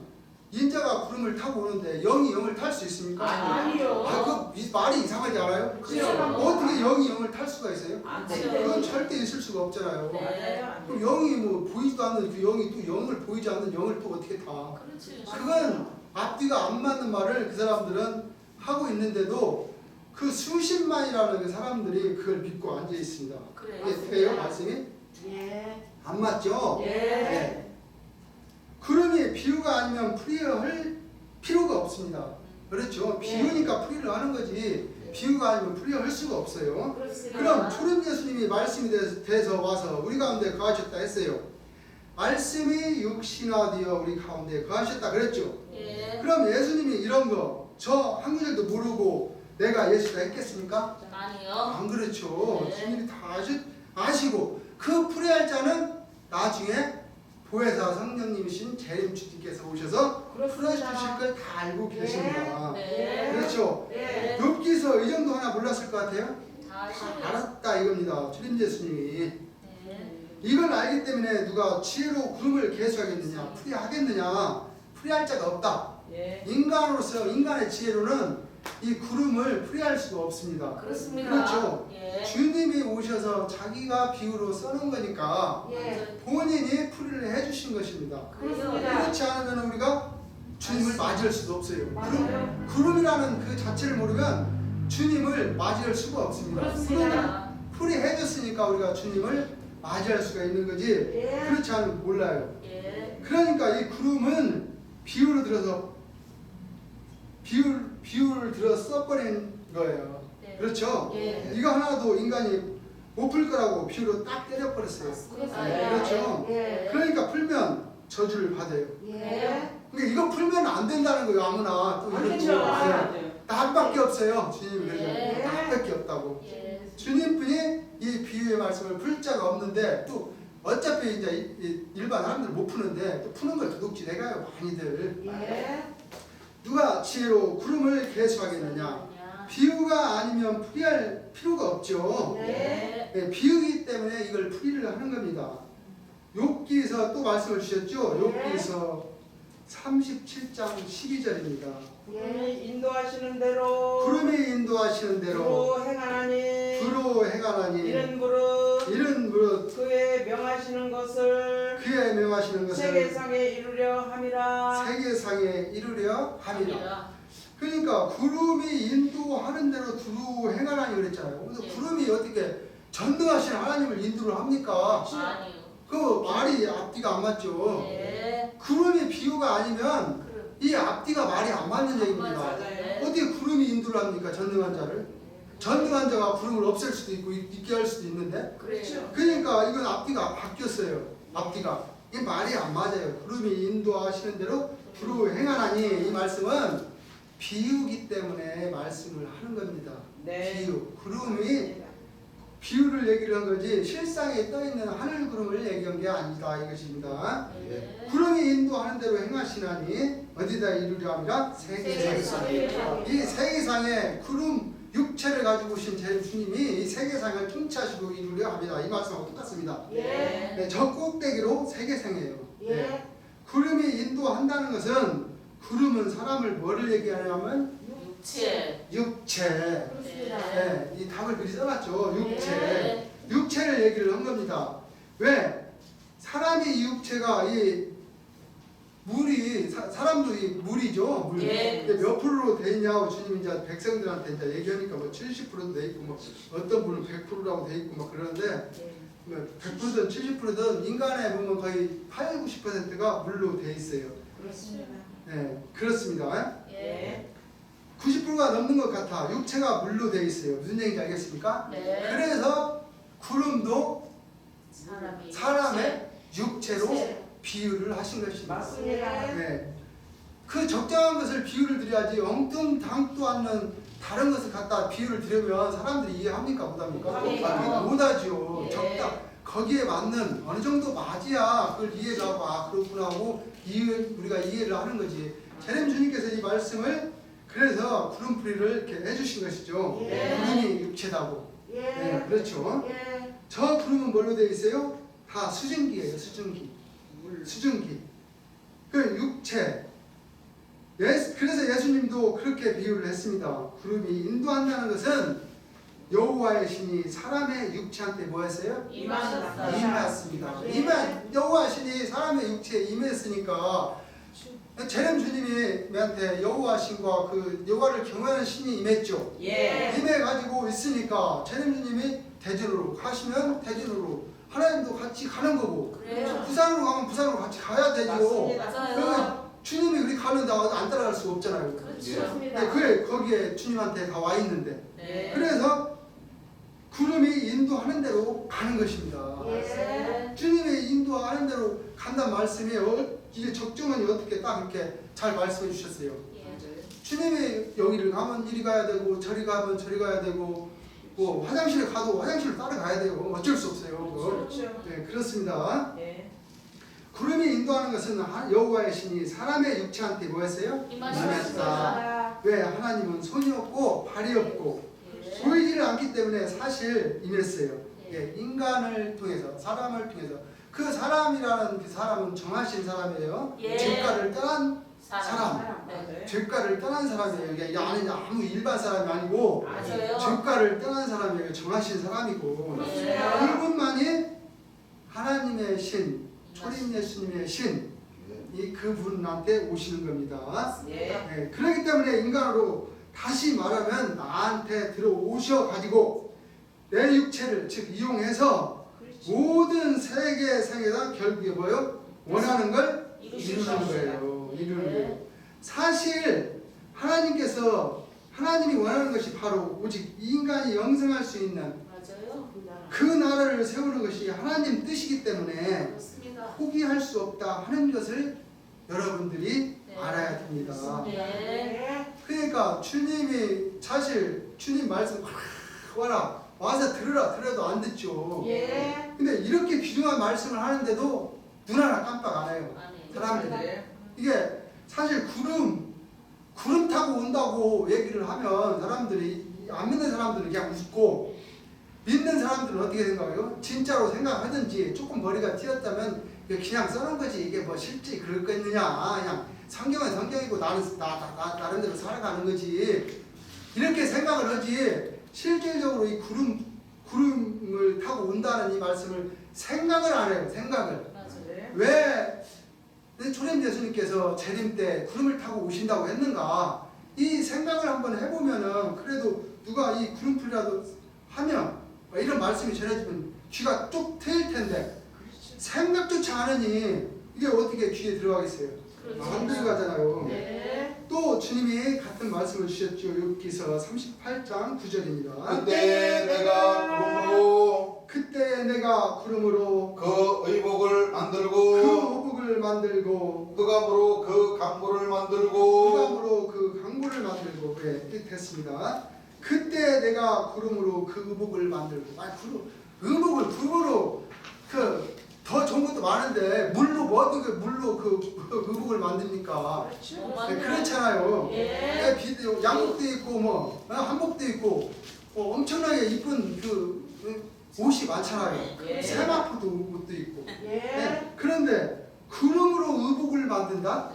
인자가 구름을 타고 오는데 영이 영을 탈 수 있습니까? 아니요. 그 말이 이상하지 않아요? 그렇죠. 어떻게 영이 영을 탈 수가 있어요? 안 그렇죠. 돼요. 그건 절대 있을 수가 없잖아요. 네. 맞아요. 안 그럼 돼요. 영이 뭐 보이지도 않는 그 영이 또 영을 보이지 않는 영을 또 어떻게 타? 그렇지. 그건 앞뒤가 안 맞는 말을 그 사람들은 하고 있는데도 그 수십만이라는 그 사람들이 그걸 믿고 앉아 있습니다. 그래. 이게 돼요 말씀이? 예. 안 맞죠? 예. 네. 구름이 비유가 아니면 풀이할 필요가 없습니다. 그렇죠? 비유니까 풀이를 하는 거지 비유가 아니면 풀이할 수가 없어요. 그렇습니다. 그럼 초림 예수님이 말씀이 돼서 와서 우리 가운데 거하셨다 했어요. 말씀이 육신화되어 우리 가운데 거하셨다 그랬죠. 예. 그럼 예수님이 이런 거 저 한 구절도 모르고 내가 예수다 했겠습니까? 아니요. 안 그렇죠. 네. 주님이 다 아시고 그 풀이할 자는 나중에 보혜사 성령님이신 재림 주님께서 오셔서 그렇습니다. 풀어주실 걸 다 알고 네. 계십니다. 네. 그렇죠. 예. 욥기서 이 정도 하나 몰랐을 것 같아요? 다 다 싫어요. 알았다 이겁니다. 주님 예수님이. 네. 이걸 알기 때문에 누가 지혜로 구름을 계수하겠느냐, 풀이하겠느냐, 풀이할 자가 없다. 예. 인간으로서 인간의 지혜로는 이 구름을 풀이할 수가 없습니다. 그렇습니다. 그렇죠. 예. 주님이 오셔서 자기가 비유로 써놓은 거니까 예. 본인이 풀이를 해주신 것입니다. 그렇습니다. 그렇지 않으면 우리가 주님을 맞이할 수도 없어요. 맞아요. 구름이라는 그 자체를 모르면 주님을 맞이할 수가 없습니다. 그렇습니다. 풀이해줬으니까 우리가 주님을 맞이할 수가 있는 거지. 예. 그렇지 않으면 몰라요. 예. 그러니까 이 구름은 비유를 들어서 비유를 들어 써버린 거예요. 네. 그렇죠? 예. 이거 하나도 인간이 못 풀 거라고 비유로 딱 때려버렸어요. 그렇습니다. 그렇죠? 예. 그러니까 풀면 저주를 받아요. 예. 그러니까 이거 풀면 안 된다는 거예요. 아무나 또 이런 그렇죠. 거 안 없어요. 돼요. 나밖에 없어요. 주님이 그래서 예. 나밖에 없다고. 예. 주님뿐이 이 비유의 말씀을 풀 자가 없는데 또 어차피 이제 일반 사람들 못 푸는데 또 푸는 걸 도둑질 해가요 많이들. 예. 누가 지혜로 구름을 계수하겠느냐? 비유가 아니면 풀이할 필요가 없죠. 예. 네, 비유기 때문에 이걸 풀이를 하는 겁니다. 욥기에서 또 말씀을 주셨죠. 욥기에서 37장 12절입니다. 구름이 인도하시는 대로 구름이 인도하시는 대로 주로 행하나니 주로 행하나니 이런 무릇 이런 무릇 그의 명하시는 것을 그의 명하시는 것을 세계상에 이루려 함이라. 세계상에 이루려 함이라. 아니라. 그러니까 구름이 인도하는 대로 두루 행하나니 그랬잖아요. 그래서 예. 구름이 어떻게 전능하신 하나님을 인도를 합니까? 아니요. 그 말이 앞뒤가 안 맞죠. 예. 구름이 비유가 아니면 그럼. 이 앞뒤가 말이 안 맞는 얘기입니다. 맞아요. 어떻게 구름이 인도를 합니까? 전능한 자를? 전능한 자가 구름을 없앨 수도 있고 있게 할 수도 있는데 그렇죠. 그러니까 이건 앞뒤가 바뀌었어요. 앞뒤가 이 말이 안 맞아요. 구름이 인도하시는 대로 두루 행하나니 이 말씀은 비유기 때문에 말씀을 하는 겁니다. 네. 비유. 구름이 비유를 얘기를 한 거지 실상에 떠있는 하늘 구름을 얘기한 게 아니다 이것입니다. 예. 구름이 인도하는 대로 행하시나니 어디다 이루려 함이라? 세계상에. 세계상에. 이 세계상에 구름 육체를 가지고 오신 제 주님이 이 세계상을 통치하시고 이루려 합니다. 이 말씀하고 똑같습니다. 예. 네, 저 꼭대기로 세계상이에요. 네. 예. 구름이 인도한다는 것은 구름은 사람을 뭐를 얘기하냐면 육체. 육체. 그렇습니다. 네, 이 답을 미리 써놨죠. 육체. 예. 육체를 얘기를 한 겁니다. 왜? 사람이 이 육체가 이 물이 사람도 이 물이죠. 물. 예. 근데 몇 프로로 돼 있냐고 주님이 이제 백성들한테 이제 얘기하니까 뭐 70%도 돼 있고 뭐 어떤 분은 100%라고 돼 있고 막 그러는데 뭐 100%든 70%든 인간에 보면 거의 80-90%가 물로 돼 있어요. 그렇습니다. 네, 그렇습니다. 예. 90%가 넘는 것 같아. 육체가 물로 돼 있어요. 무슨 얘기인지 알겠습니까? 네. 그래서 구름도 사람이 사람의 육체로 육체. 비유를 하신 것입니다. 맞습니다. 네. 그 적정한 것을 비유를 드려야지 엉뚱당도 않는 다른 것을 갖다 비유를 드리면 사람들이 이해합니까? 못합니까? 못합니다. 못하죠. 예. 적당 거기에 맞는 어느 정도 맞이야 그걸 이해를 하고 아 그렇구나 하고 우리가 이해를 하는 거지. 제렘 주님께서 이 말씀을 그래서 구름풀이를 이렇게 해주신 것이죠. 예. 구름이 육체다고. 예. 네, 그렇죠. 예. 저 구름은 뭘로 되어 있어요? 다 수증기예요. 수증기. 수증기. 그 육체. 그래서 예수님도 그렇게 비유를 했습니다. 구름이 인도한다는 것은 여호와의 신이 사람의 육체한테 뭐 했어요? 임하셨어요. 임했습니다. 예. 여호와의 신이 사람의 육체에 임했으니까 제렘 주님한테 여호와 신과 그 여호와를 경외하는 신이 임했죠. 예. 임해가지고 있으니까 제렘 주님이 대전으로 가시면 대전으로 하나님도 같이 가는 거고 그래요. 부산으로 가면 부산으로 같이 가야 되죠. 맞습니다. 맞아요. 주님이 그렇게 가는데 안 따라갈 수가 없잖아요. 그렇죠. 그렇습니다. 네, 그게 거기에 주님한테 다 와 있는데 네. 그래서 구름이 인도하는 대로 가는 것입니다. 예. 주님의 인도하는 대로 간다는 말씀이 이게 적정한이 어떻게 딱 이렇게 잘 말씀해 주셨어요. 예. 주님이 여기를 가면 이리 가야 되고 저리 가면 저리 가야 되고 뭐 화장실에 가도 화장실을 따라가야 돼요. 어쩔 수 없어요. 그거. 그렇죠. 네, 그렇습니다. 예. 구름이 인도하는 것은 여호와의 신이 사람의 육체한테 뭐 했어요? 임하셨다. 왜? 하나님은 손이 없고 발이 없고 예. 보이지를 않기 때문에 사실 임했어요. 예, 인간을 통해서 사람을 통해서 그 사람이라는 그 사람은 정하신 사람이에요. 예. 죄가를 떠난 사람. 네. 네. 죄가를 떠난 사람이에요. 이게 아무 일반 사람이 아니고 맞아요. 죄가를 떠난 사람이에요. 정하신 사람이고 네. 그분만이 하나님의 신, 초림 예수님의 신, 이 그분한테 오시는 겁니다. 예. 네, 그렇기 때문에 인간으로 다시 말하면 나한테 들어오셔 가지고 내 육체를 즉 이용해서 모든 세계 생에서 결국에 뭐요? 원하는 걸 이루는 거예요. 이루는 거예요. 사실 하나님께서 하나님이 원하는 것이 바로 오직 인간이 영생할 수 있는 맞아요. 그 나라를 세우는 것이 하나님 뜻이기 때문에 그렇습니다. 포기할 수 없다 하는 것을 여러분들이 네. 알아야 됩니다. 네. 네. 그러니까 주님이 사실 주님 말씀 와라 와서 들어도 안 듣죠. 예. 근데 이렇게 귀중한 말씀을 하는데도 눈 하나 깜빡 안 해요. 아니. 사람들이. 네. 이게 사실 구름 타고 온다고 얘기를 하면 사람들이 안 믿는 사람들은 그냥 웃고 믿는 사람들은 어떻게 생각해요? 진짜로 생각하든지 조금 머리가 튀었다면 그냥 써놓은 거지 이게 뭐 실제 그럴 거 있느냐 그냥 성경은 성경이고 나는 나름대로 살아가는 거지 이렇게 생각을 하지 실질적으로 이 구름을 타고 온다는 이 말씀을 생각을 안 해요. 생각을. 맞아요. 네. 왜 초림 예수님께서 재림 때 구름을 타고 오신다고 했는가? 이 생각을 한번 해보면은 그래도 누가 이 구름풀이라도 하면 이런 말씀이 전해지면 귀가 쭉 트일 텐데 생각조차 안 하니 이게 어떻게 귀에 들어가겠어요? 안 들어가잖아요. 네. 또 주님이 같은 말씀을 주셨죠. 욥기서 38장 9절입니다. 그때 내가 구름으로 그때 내가 구름으로 그 의복을 그 만들고 호복을 만들고 흑암으로 그 강보를 만들고 흑암으로 그 강보를 만들고 됐습니다. 그때 내가 구름으로 그 의복을 만들고 의복을 구름으로 더 좋은 것도 많은데 물로 그 의복을 만듭니까? 네, 그렇잖아요. 예. 양복도 있고 뭐 한복도 있고 엄청나게 이쁜 그 옷이 많잖아요. 예. 세마포도 옷도 있고. 예. 네, 그런데 구름으로 의복을 만든다?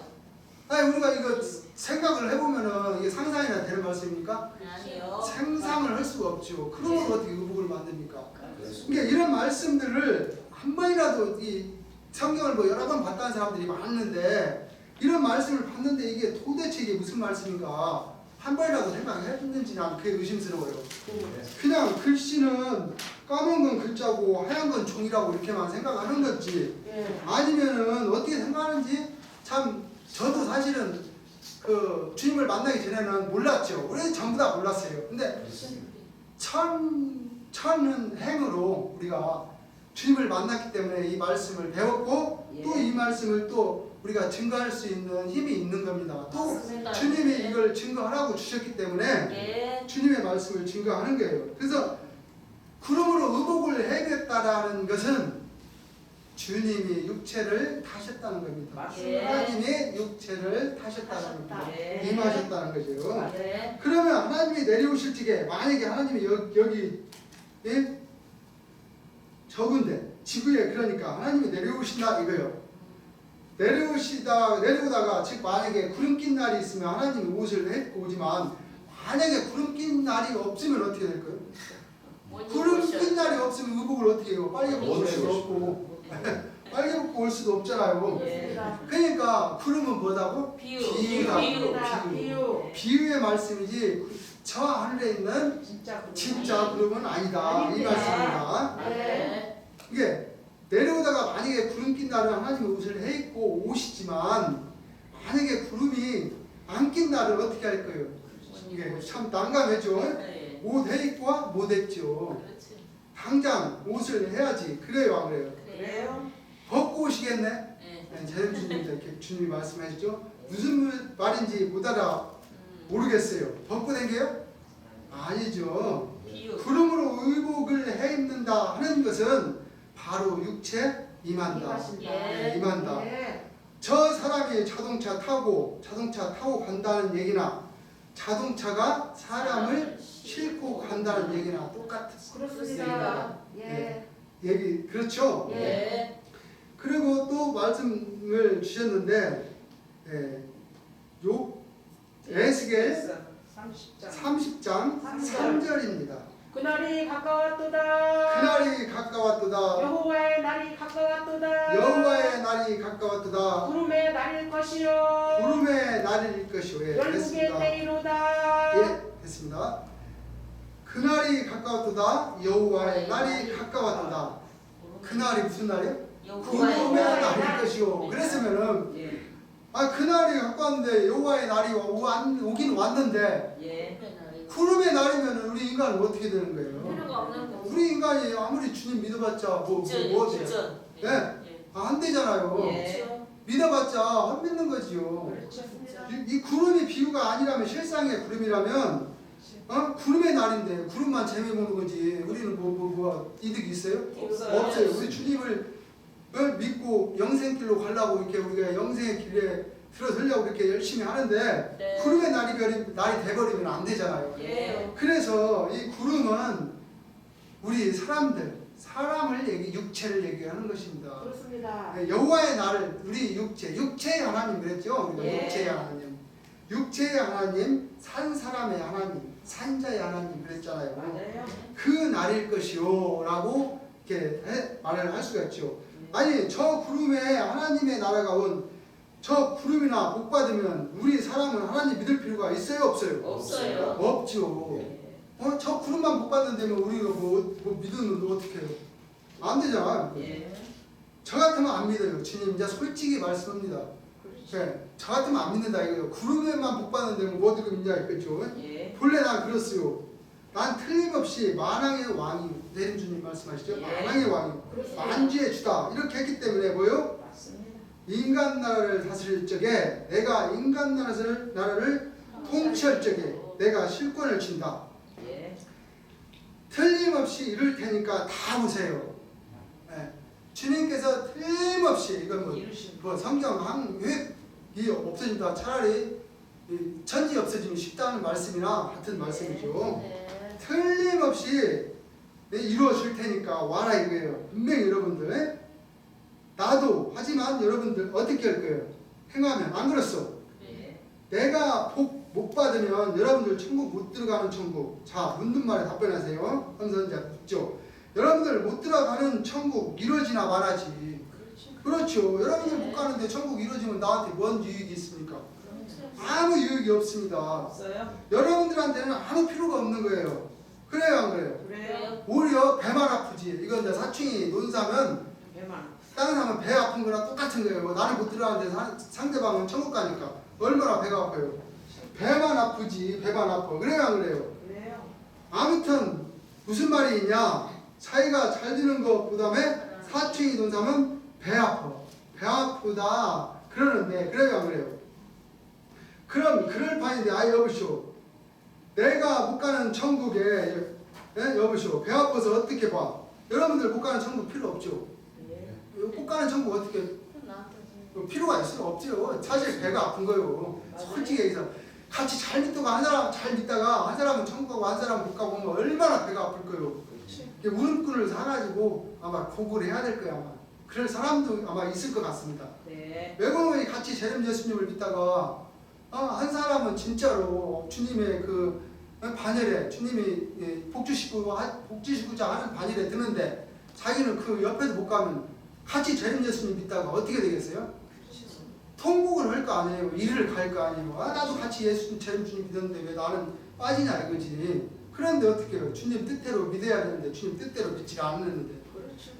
아니 우리가 이거 생각을 해보면은 이게 상상이나 되는 말씀입니까? 아니요. 상상을 할 수가 없죠. 그러면 어떻게 의복을 만듭니까? 그러니까 이런 말씀들을 한 번이라도 이 성경을 뭐 여러 번 봤다는 사람들이 많은데 이런 말씀을 봤는데 이게 도대체 이게 무슨 말씀인가 한 번이라도 생각했는지 난 그게 의심스러워요. 그냥 글씨는 까만 건 글자고 하얀 건 종이라고 이렇게만 생각하는 거지 예. 아니면은 어떻게 생각하는지 참 저도 사실은 그 주님을 만나기 전에는 몰랐죠. 우리 전부 다 몰랐어요. 근데 천은 행으로 우리가 주님을 만났기 때문에 이 말씀을 배웠고 예. 또 이 말씀을 또 우리가 증거할 수 있는 힘이 있는 겁니다. 또 맞습니다. 주님이 이걸 증거하라고 주셨기 때문에 예. 주님의 말씀을 증거하는 거예요. 그래서 구름으로 의복을 해야겠다라는 것은 주님이 육체를 타셨다는 겁니다. 맞습니다. 하나님이 육체를 타셨다는 겁니다. 예. 임하셨다는 거죠. 예. 그러면 하나님이 내려오실 적에 만약에 하나님이 여기 예? 적은데 지구에 그러니까 하나님이 내려오신다 이거요. 내려오다가 즉 만약에 구름 낀 날이 있으면 하나님이 옷을 입고 오지만 만약에 구름 낀 날이 없으면 어떻게 될까요? 구름 낀 날이 없으면 의복을 어떻게 해요? 빨개 벗고 올 수도 없고 빨개 벗고 올 수도 없잖아요. 예. 그러니까 구름은 뭐다고? 비유. 비유. 비유의 말씀이지 저 하늘에 있는 진짜 구름은 아니다 이 아닙니다. 말씀입니다. 네. 이게 내려오다가 만약에 구름 낀 날은 하나님의 옷을 해 입고 오시지만 만약에 구름이 안 낀 날은 어떻게 할 거예요? 이게 참 난감했죠. 네. 옷 해 입고와 못 했죠. 그렇지. 당장 옷을 해야지. 그래요 안 그래요? 그래요? 벗고 오시겠네? 네. 재림 주님도 이렇게 주님이 말씀하시죠. 무슨 말인지 못 알아 모르겠어요. 벗고 댕겨요? 아니죠. 비유. 구름으로 의복을 해 입는다 하는 것은 바로 육체 임한다. 예. 임한다. 예. 저 사람이 자동차 타고 간다는 얘기나 자동차가 사람을 싣고 간다는 얘기나 똑같았어요. 그렇습니다. 예. 얘기 그렇죠? 예. 그리고 또 말씀을 주셨는데 요 에스겔 30장 30장 3절입니다. 그날이 가까웠도다. 그날이 가까웠도다. 여호와의 날이 가까웠도다. 여호와의 날이 가까웠도다. 구름의 날일 것이요 구름의 날일 것이요. 예, 열국의 됐습니다. 때이로다. 예, 됐습니다. 그날이 가까웠도다. 여호와의 날이 가까웠도다. 그날이 무슨 날이요? 구름의 날일 것이요. 그랬으면은 예. 그날이 가까웠는데 여호와의 날이 오긴 왔는데 예. 구름의 날이면은 우리 인간은 어떻게 되는 거예요? 필요가 없는 거. 우리 인간이 아무리 주님 믿어봤자 뭐 돼요? 안 되잖아요. 예. 믿어봤자 헛믿는 거지요. 그렇죠. 이 구름이 비유가 아니라면 실상의 구름이라면 구름의 날인데 구름만 재미 보는 거지. 우리는 뭐 이득이 있어요? 없어요. 우리 주님을 믿고 영생길로 가려고 이렇게 우리가 영생의 길에 들어서려고 이렇게 열심히 하는데 네. 구름의 날이 돼버리면 안 되잖아요. 예. 그래서 이 구름은 우리 사람을 육체를 얘기하는 것입니다. 그렇습니다. 여호와의 날을 우리 육체의 하나님 그랬죠? 우리가 예. 육체의 하나님, 산 사람의 하나님, 산자의 하나님 그랬잖아요. 맞아요. 그 날일 것이요라고 이렇게 말을 할 수가 있죠. 아니 저 구름에 하나님의 나라가 온 저 구름이나 복 받으면 우리 사람은 하나님 믿을 필요가 있어요, 없어요? 없어요. 없죠. 저 구름만 복 받는다면 우리가 뭐 믿으면 어떻게 해요? 안 되잖아. 예. 저 같으면 안 믿어요. 주님 이제 솔직히 말씀합니다. 네, 저 같으면 안 믿는다 이거예요. 구름에만 복 받는다면 뭐 어떻게 믿냐 이거죠. 예. 본래 난 그렇어요. 난 틀림없이 만왕의 왕이 내림 주님 말씀하시죠. 예. 만왕의 왕이 만주의 주다 이렇게 했기 때문에 뭐요? 맞습니다. 인간 나라를 다스릴 적에 내가 인간 나라를 통치할 적에 내가 실권을 준다. 예. 틀림없이 이룰 테니까 다 보세요. 네. 주님께서 틀림없이 이건 뭐 성경 한 획이 없어진다. 차라리 천지 없어지면 쉽다는 말씀이나 같은 말씀이죠. 틀림없이 이루어질 테니까 와라 이거예요. 분명히 여러분들 나도 하지만 여러분들 어떻게 할 거예요? 행하면 안 그렇소? 예. 내가 복 못 받으면 여러분들 천국 못 들어가는 천국. 자 묻는 말에 답변하세요. 선선자 묻죠. 여러분들 못 들어가는 천국 이루어지나 말하지. 그렇죠. 여러분들 못 가는데 천국 이루어지면 나한테 뭔 유익이 있습니까? 아무 유익이 없습니다. 없어요? 여러분들한테는 아무 필요가 없는 거예요. 그래요 안 그래요? 그래요? 오히려 배만 아프지. 이건 이제 사춘이 논사면 배만. 다른 사람은 배 아픈 거랑 똑같은 거예요. 뭐 나는 못 들어가는데 상대방은 천국 가니까 얼마나 배가 아파요. 배만 아프지 배만 아파. 그래요 안 그래요? 그래요? 아무튼 무슨 말이 있냐. 사이가 잘 되는 것보다에 사춘이 논사면 배 아파. 배 아프다 그러는데 그래요 안 그래요? 그럼 그럴 판인데 여보시오. 내가 못 가는 천국에 여보시오. 배 아파서 어떻게 봐? 여러분들 못 가는 천국 필요 없죠. 예. 못 가는 천국 어떻게 필요가 있어요? 없죠. 사실 배가 아픈 거예요. 솔직히 얘기해서 같이 잘 믿다가 한 사람 잘 믿다가 한 사람은 천국 가고 한 사람은 못 가고 하면 얼마나 배가 아플 거예요. 울음꾼을 사가지고 아마 고구를 해야 될 거야 아마. 그럴 사람도 아마 있을 것 같습니다. 네. 외국인이 같이 재림 예수님을 믿다가 한 사람은 진짜로 주님의 그 반열에 주님이 복주시고자 하는 반열에 드는데 자기는 그 옆에도 못 가면 같이 재림 예수님 믿다가 어떻게 되겠어요? 통곡을 할 거 아니에요. 일을 갈 거 아니에요. 나도 같이 재림 주님 믿었는데 왜 나는 빠지냐 이거지. 그런데 어떻게 해요? 주님 뜻대로 믿어야 되는데 주님 뜻대로 믿지 않는데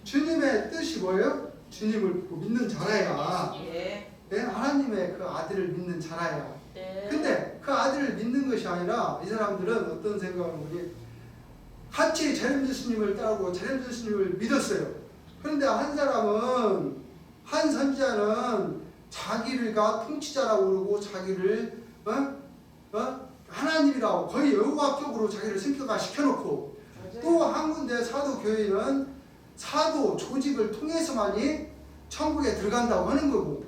주님의 뜻이 뭐예요? 주님을 믿는 자라야. 예. 하나님의 그 아들을 믿는 자라야. 네. 근데 그 아들을 믿는 것이 아니라 이 사람들은 어떤 생각을 하니 같이 재림 예수님을 따르고 재림 예수님을 믿었어요. 그런데 한 사람은 한 선지자는 자기가 통치자라고 그러고 자기를 하나님이라고 거의 여호와격으로 자기를 승격화 시켜놓고 또 한 군데 사도교회는 사도 조직을 통해서만이 천국에 들어간다고 하는 거고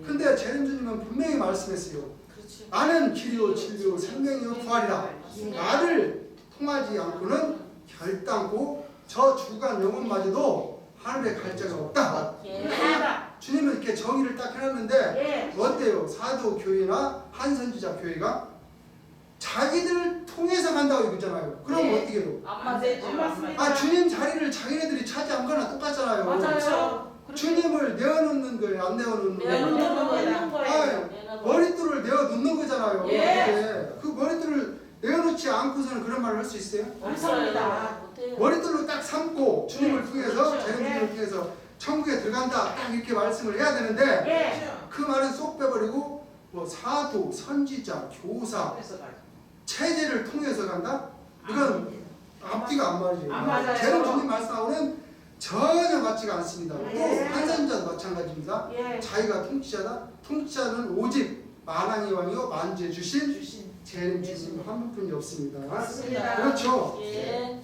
근데 재림주님은 분명히 말씀했어요. 그렇지. 나는 길이요 진리요 생명이요 부활이라. 나를 통하지 않고는 결단코 저 주간 영혼마저도 하늘에 갈 자가 없다. 예. 주님은 이렇게 정의를 딱 해놨는데 어때요? 사도교회나 한선지자 교회가 자기들을 통해서 간다고 얘기했잖아요. 그럼 네. 어떻게 해요? 안 되죠. 안 맞습니다. 아 주님 자리를 자기네들이 차지한 거나 똑같잖아요. 맞아요. 주님을 내어놓는 거예요? 안 내어놓는 거예요? 내어놓는 거예요. 머릿돌을 내어놓는 거잖아요. 예. 근데 그 머릿돌을 내어놓지 않고서는 그런 말을 할 수 있어요? 없습니다. 못해요. 머릿돌로 딱 삼고 주님을 통해서 그렇죠. 재림주님을 통해서 천국에 들어간다 딱 이렇게 말씀을 해야 되는데 그 말은 쏙 빼버리고 뭐 사도, 선지자, 교사, 체제를 통해서 간다? 이건 앞뒤가 안 맞아요. 안 맞아요. 재림주님 말씀하고는 전혀 맞지가 않습니다. 예. 또 한선자도 마찬가지입니다. 자기가 통치자다. 통치자는 오직 만왕의 왕이요 만주에 주신 재림주님 한 분뿐이 없습니다. 맞습니다. 그렇죠. 예.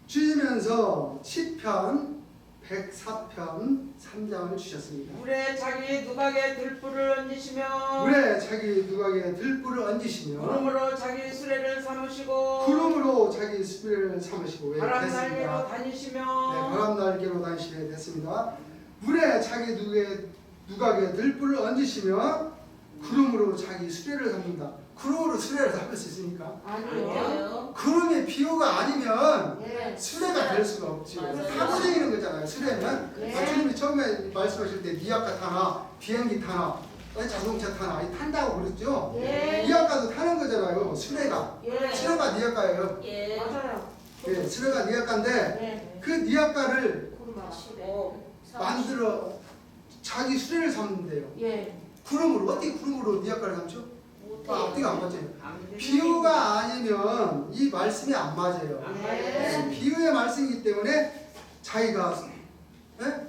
주시면서 시편 104편 3장을 주셨습니다. 물에 자기 누각에 들불을 얹으시며 물에 자기 누각에 들불을 얹으시며 구름으로 자기 수레를 삼으시고 구름으로 자기 수레를 삼으시고 바람 됐습니다. 날개로 네, 다니시며 바람 날개로 다니시게 됐습니다. 물에 자기 누각에 들불을 얹으시며 구름으로 자기 수레를 삼는다. 구름으로 수레를 삼을 수 있습니까? 아니에요. 구름이 비호가 아니면 예. 수레가 될 수가 없죠. 맞아요. 타고 다니는 거잖아요. 수레는. 예. 주님이 처음에 말씀하실 때 니아까 타나 비행기 타나 자동차 타나 이 탄다고 그랬죠. 예. 니아까도 타는 거잖아요. 수레가. 예. 수레가 니아까예요. 예. 맞아요. 예, 수레가 니아까인데 예. 그 니아까를 구름 15. 만들어 자기 수레를 삼는데요. 예. 구름으로 어떻게 구름으로 니아까를 삼죠? 앞뒤가 안 맞아요. 안 비유가 아니면 이 말씀이 안 맞아요. 예. 비유의 말씀이기 때문에 자기가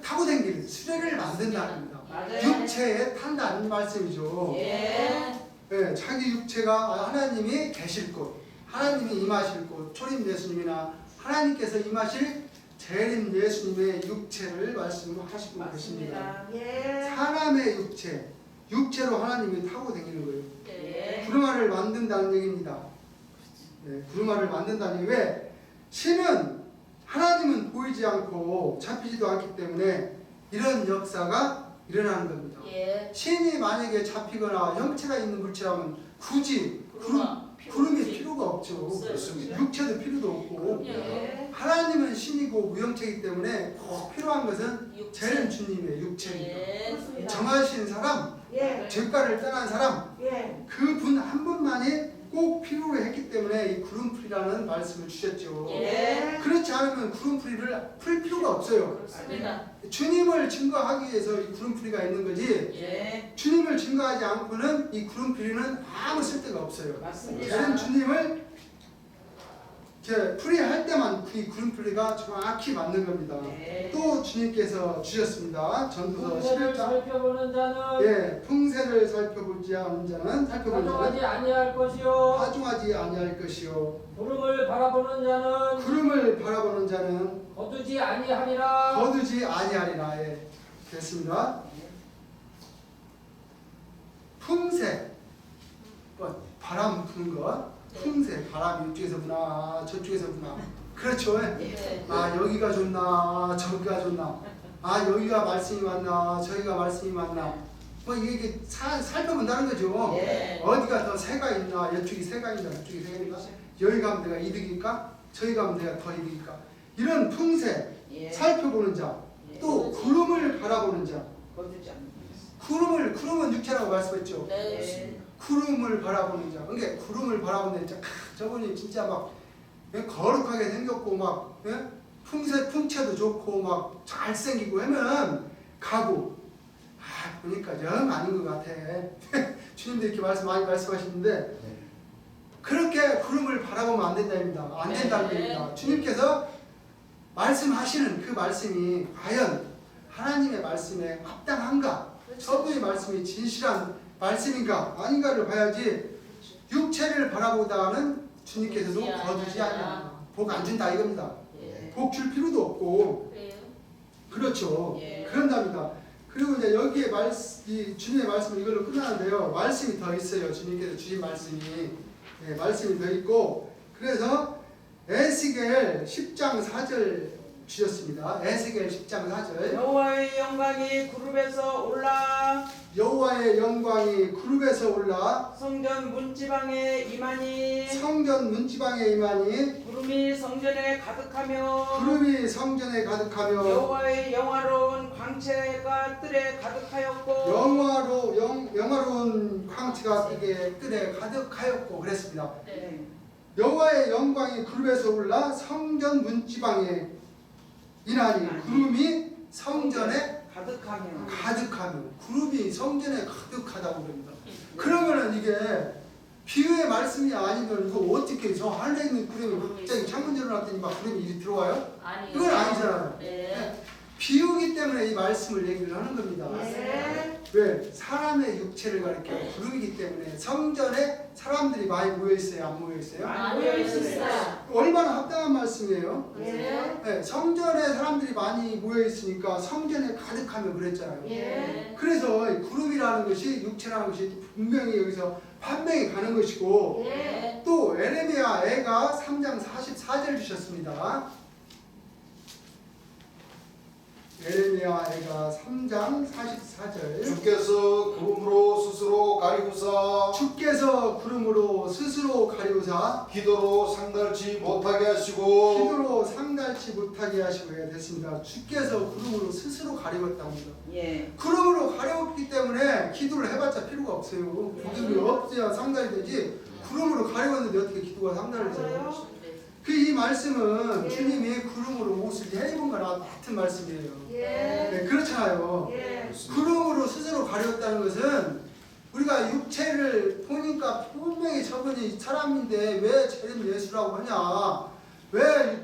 타고 다니는 수레를 만든다는 겁니다. 맞아요. 육체에 탄다는 말씀이죠. 예. 예, 자기 육체가 하나님이 계실 곳, 하나님이 임하실 곳, 초림 예수님이나 하나님께서 임하실 재림 예수님의 육체를 말씀하시고 계십니다. 맞습니다. 예. 사람의 육체로 하나님이 타고 다니는 거예요. 예. 구름알을 만든다는 얘기입니다. 네, 구름알을 만든다는 얘기. 왜? 신은 하나님은 보이지 않고 잡히지도 않기 때문에 이런 역사가 일어나는 겁니다. 예. 신이 만약에 잡히거나 형체가 있는 물체라면 굳이 구름이 필요가 없죠. 없어요. 육체도 필요도 없고 예. 하나님은 신이고 무형체이기 때문에 꼭 필요한 것은 재림 주님의 육체입니다. 예. 그렇습니다. 정하신 사람, 예. 죄가를 떠난 사람, 예. 그분 한 분만이 꼭 필요로 했기 때문에 이 구름풀이라는 말씀을 주셨죠. 예. 그렇지 않으면 구름풀이를 풀 필요가 없어요. 그렇습니다. 주님을 증거하기 위해서 이 구름풀이가 있는 거지 예. 주님을 증거하지 않고는 이 구름풀이는 아무 쓸데가 없어요. 맞습니다. 다른 주님을 이렇게 풀이할 때만 이 구름풀이가 정확히 맞는 겁니다. 네. 또 주님께서 주셨습니다. 전도서 풍세를 11장. 살펴보는 자는 예, 풍세를 살펴보지 않은 자는 가져가지 아니할 것이요 파종하지 아니할 것이요 구름을 바라보는 자는 구름을 바라보는 자는 거두지 아니하리라. 거두지 아니하리라. 예, 됐습니다. 풍세, 뭐 바람 부는 것, 풍세, 바람이 이쪽에서 부나 저쪽에서 부나. 그렇죠. 예. 아 여기가 좋나 저기가 좋나. 아 여기가 말씀이 맞나 저기가 말씀이 맞나. 뭐 이게 살펴본다는 거죠. 예. 어디가 더 새가 있나, 이쪽이 새가 있나, 저쪽이 새가 있나, 여기 가면 내가 이득일까, 저기 가면 내가 더 이득일까. 이런 풍세 예. 살펴보는 자, 또 구름을 바라보는 자. 거두지 않는 구름은 육체라고 말씀했죠. 네. 구름을 바라보는 자. 그러니까 구름을 바라보는 자. 저분이 진짜 막 거룩하게 생겼고 막 풍채도 좋고 막 잘생기고 하면 가고. 아 보니까 영 아닌 것 같아. 주님도 이렇게 많이 말씀하시는데 그렇게 구름을 바라보면 안 된다입니다. 안 된다는 겁니다. 주님께서 말씀하시는 그 말씀이 과연 하나님의 말씀에 합당한가? 저분의 말씀이 진실한 말씀인가 아닌가를 봐야지 육체를 바라보다는 주님께서도 거두지 않냐. 복 안 준다 이겁니다. 예. 복 줄 필요도 없고 그래요. 그렇죠. 예. 그런답니다. 그리고 이제 여기에 이 주님의 말씀은 이걸로 끝나는데요. 말씀이 더 있어요. 주님께서 주신 말씀이. 네, 말씀이 더 있고, 그래서 에스겔 10장 4절 주셨습니다. 에스겔 10장 4절. 여호와의 영광이 구름에서 올라 여호와의 영광이 구름에서 올라 성전 문지방에 임하니 성전 문지방에 임하니 구름이 성전에 가득하며 구름이 성전에 가득하며 여호와의 영화로운 광채가 뜰에 가득하였고 영화로운 광채가 뜰에 가득하였고 그랬습니다. 네. 여호와의 영광이 구름에서 올라 성전 문지방에 임하니 구름이 성전에 가득하며 구름이 성전에 가득하다고 그럽니다. 그러면은 이게 비유의 말씀이 아니면 이거 어떻게 저 하늘에 있는 구름이 갑자기 창문 열어놨더니 막 구름이 이리 들어와요? 아니요. 이건 아니잖아요. 네. 비유기 때문에 이 말씀을 얘기를 하는 겁니다. 네. 왜? 사람의 육체를 가리켜 구름이기 때문에 성전에 사람들이 많이 모여 있어요? 안 모여 있어요? 아니요. 있어요. 얼마나 합당한 말씀이에요? 네. 네, 성전에 사람들이 많이 모여 있으니까 성전에 가득하면 그랬잖아요. 네. 그래서 이 구름이라는 것이 육체라는 것이 분명히 여기서 판명이 가는 것이고 네. 또 에레미야 애가 3장 44절 주셨습니다. 에레미야 애가 3장 44절. 주께서 구름으로 스스로 가리우사 주께서 구름으로 스스로 가리우사 기도로 상달치 못하게 하시고 기도로 상달치 못하게 하시고 해야 됐습니다. 주께서 구름으로 스스로 가리웠다고 합니다. 예. 구름으로 가려웠기 때문에 기도를 해봤자 필요가 없어요. 기도를 없어야 상달이 되지 구름으로 가려웠는데 어떻게 기도가 상달이 돼요? 맞아요. 이 말씀은 주님이 구름으로 옷을 해입은 거랑 같은 말씀이에요. 네, 그렇잖아요. 구름으로 스스로 가려웠다는 것은 우리가 육체를 보니까 분명히 저분이 사람인데 왜 재림 예수라고 하냐, 왜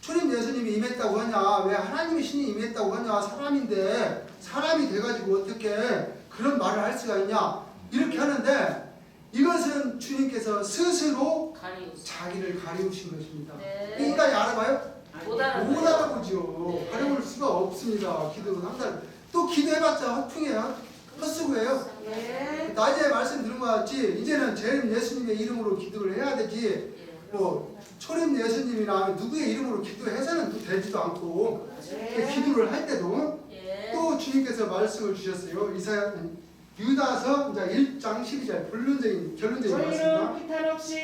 초림 예수님이 임했다고 하냐, 왜 하나님의 신이 임했다고 하냐, 사람인데 사람이 돼가지고 어떻게 그런 말을 할 수가 있냐 이렇게 하는데 이것은 주님께서 스스로 자기를 가리우신 것입니다. 네. 인간이 알아봐요? 못 못 알아보죠. 알아보죠. 네. 가려볼 수가 없습니다. 기도로 상달. 또 기도해봤자 헛풍이에요. 헛수고예요. 낮에 말씀 들은 것 같지 이제는 재림 예수님의 이름으로 기도를 해야 되지 뭐 초림 예수님이나 누구의 이름으로 기도해서는 또 되지도 않고 기도를 할 때도 예. 또 주님께서 말씀을 주셨어요. 유다서 1장 12절 결론적인 말씀입니다. 저희는 기탄 없이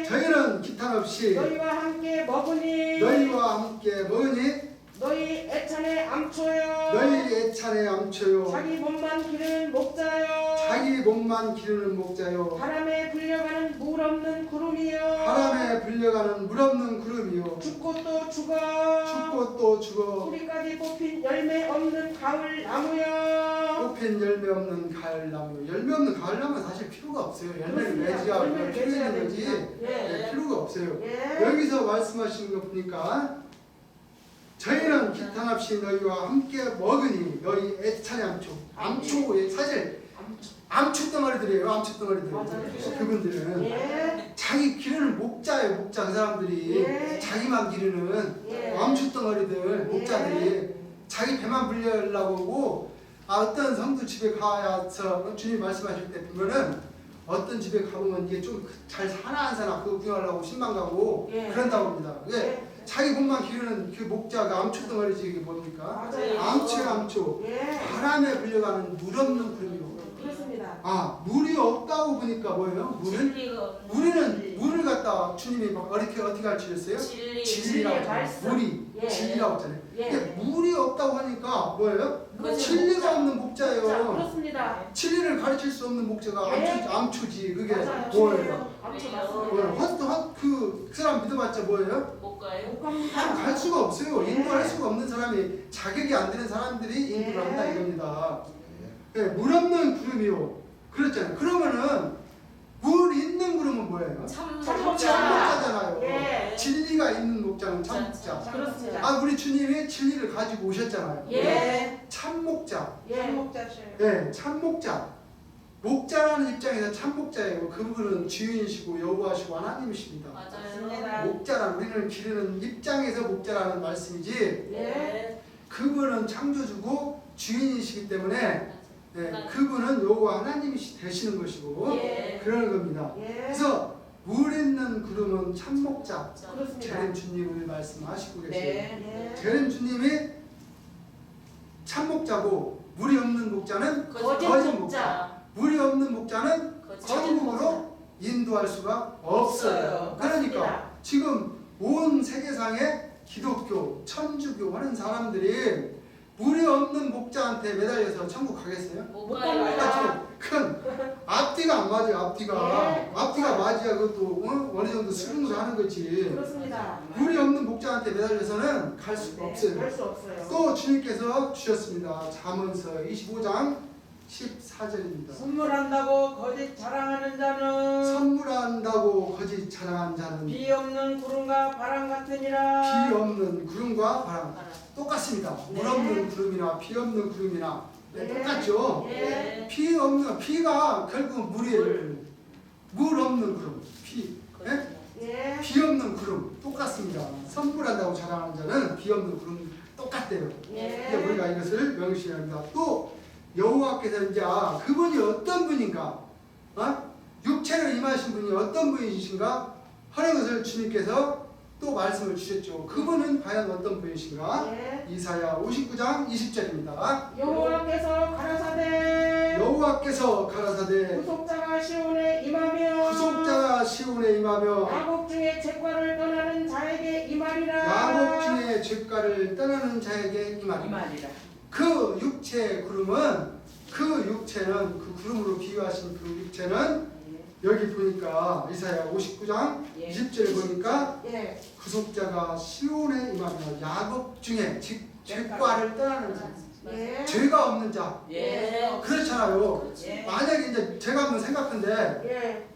저희는 기탄 없이 너희와 함께 먹으니 너희와 함께 먹으니 너희 애찬의 암초요 너희 애찬의 암초요 자기 몸만 기르는 목자요 자기 몸만 기르는 목자요 바람에 불려가는 물 없는 구름이요 바람에 불려가는 물 없는 구름이요 죽고 또 죽어 죽고 또 죽어 뿌리까지 뽑힌 열매 없는 가을 나무요 뽑힌 열매 없는 가을나무. 열매 없는 가을나무는 사실 필요가 없어요. 열매를 맺어야 열매를 필요 맺어야 있는 거지 됩니다. 네, 필요가 없어요. 예. 여기서 말씀하시는 거 보니까 저희는 기탄 없이 너희와 함께 먹으니 너희 애찬의 암초 사실 암초 덩어리들이에요. 암초 덩어리들. 맞아요. 그분들은 예. 자기 기르는 목자예요. 목자 그 사람들이 예. 자기만 기르는 예. 암초 덩어리들 목자들이 자기 배만 불려려고 하고 어떤 성도 집에 가서 주님 말씀하실 때 보면은 어떤 집에 가보면 이게 좀 잘 사나 안 사나 그거 구경하려고 신방 가고 예. 그런다고 합니다. 그게 예. 자기 몸만 기르는 그 목자가 암초 덩어리지 이게 뭡니까? 맞아요. 암초 예. 바람에 불려가는 물 없는 구름이요. 그렇습니다. 아 물이 없다고 보니까 뭐예요? 물은 진리가 없는 우리는 물을 갖다 주님이 막 어떻게 가르치셨어요? 진리. 진리라고 진리의 했잖아요. 말씀. 물이 예. 진리라고 했잖아요. 예. 근데 물이 없다고 하니까 뭐예요? 그것은 진리가 목자. 없는 자, 목자예요. 그렇습니다. 진리를 가르칠 수 없는 목자가 예. 암초지. 그게 맞아요. 뭐예요? 암초 뭐예요? 맞습니다. 그 사람 믿어봤자 뭐예요? 못 가요. 못 갑니다. 갈 수가 없어요. 예. 인도할 수가 없는 사람이 자격이 안 되는 사람들이 인도를 예. 한다 이겁니다. 예, 물 없는 구름이요. 그렇잖아요. 그러면은 물 있는 구름은 뭐예요? 참목자. 참목자잖아요. 예. 진리가 있는 목자는 참목자. 그렇습니다. 아 우리 주님이 진리를 가지고 오셨잖아요. 예. 참목자. 참목자셔요. 네, 참목자. 목자라는 입장에서 참목자예요. 그분은 주인이시고 여호와시고 하나님이십니다. 맞아요. 목자란 우리는 기르는 입장에서 목자라는 말씀이지 예. 그분은 창조주고 주인이시기 때문에 그분은 여호와 하나님이 되시는 것이고 그러는 겁니다. 예. 그래서 물 있는 구름은 참목자 그렇습니다. 제렘 주님을 말씀하시고 계세요. 네. 예. 제렘 주님이 참목자고 물이 없는 목자는 거짓 거짓 목자. 물이 없는 목자는 거짓 천국으로 인도할 수가 없어요. 그러니까 맞습니다. 지금 온 세계상에 기독교, 천주교 하는 사람들이 물이 없는 목자한테 매달려서 천국 가겠어요? 못 못 가요. 갑니다. 그건 앞뒤가 안 맞아요. 앞뒤가 예. 앞뒤가 맞아야 그것도 어느 정도 수긍을 하는 거지. 그렇습니다. 물이 없는 목자한테 매달려서는 갈 수가 없어요. 할 수 없어요. 또 주님께서 주셨습니다. 잠언서 25장 14절입니다. 선물한다고 거짓 자랑하는 자는 선물한다고 거짓 자랑한 자는 비 없는 구름과 바람 같으니라. 비 없는 구름과 바람 똑같습니다. 물 없는 구름이나 비 없는 구름이나 똑같죠. 예. 비 없는 비가 결국 물이에요. 물 없는 구름, 비 예. 비 없는 구름 똑같습니다. 선물한다고 자랑하는 자는 비 없는 구름 똑같대요. 예. 근데 우리가 이것을 명시해야 합니다. 또 여호와께서 이제 그분이 어떤 분인가, 육체로 임하신 분이 어떤 분이신가 하는 것을 주님께서 또 말씀을 주셨죠. 그분은 과연 어떤 분이신가? 예. 이사야 59장 20절입니다. 여호와께서 가라사대 여호와께서 가라사대 구속자가 시온에 임하며 구속자가 시온에 임하며 야곱 중에 죄과를 떠나는 자에게 임하리라. 야곱 중에 죄가를 떠나는 자에게 임하리라. 이말이라. 그 육체의 구름은 그 육체는 그 구름으로 비유하신 그 육체는 여기 보니까 이사야 59장 예. 20절에 보니까 예. 구속자가 시온에 임하며 야곱 중에 죄과를 떠나는 자, 예. 죄가 없는 자. 예. 그렇잖아요. 예. 만약에 이제 제가 한번 생각한데 예.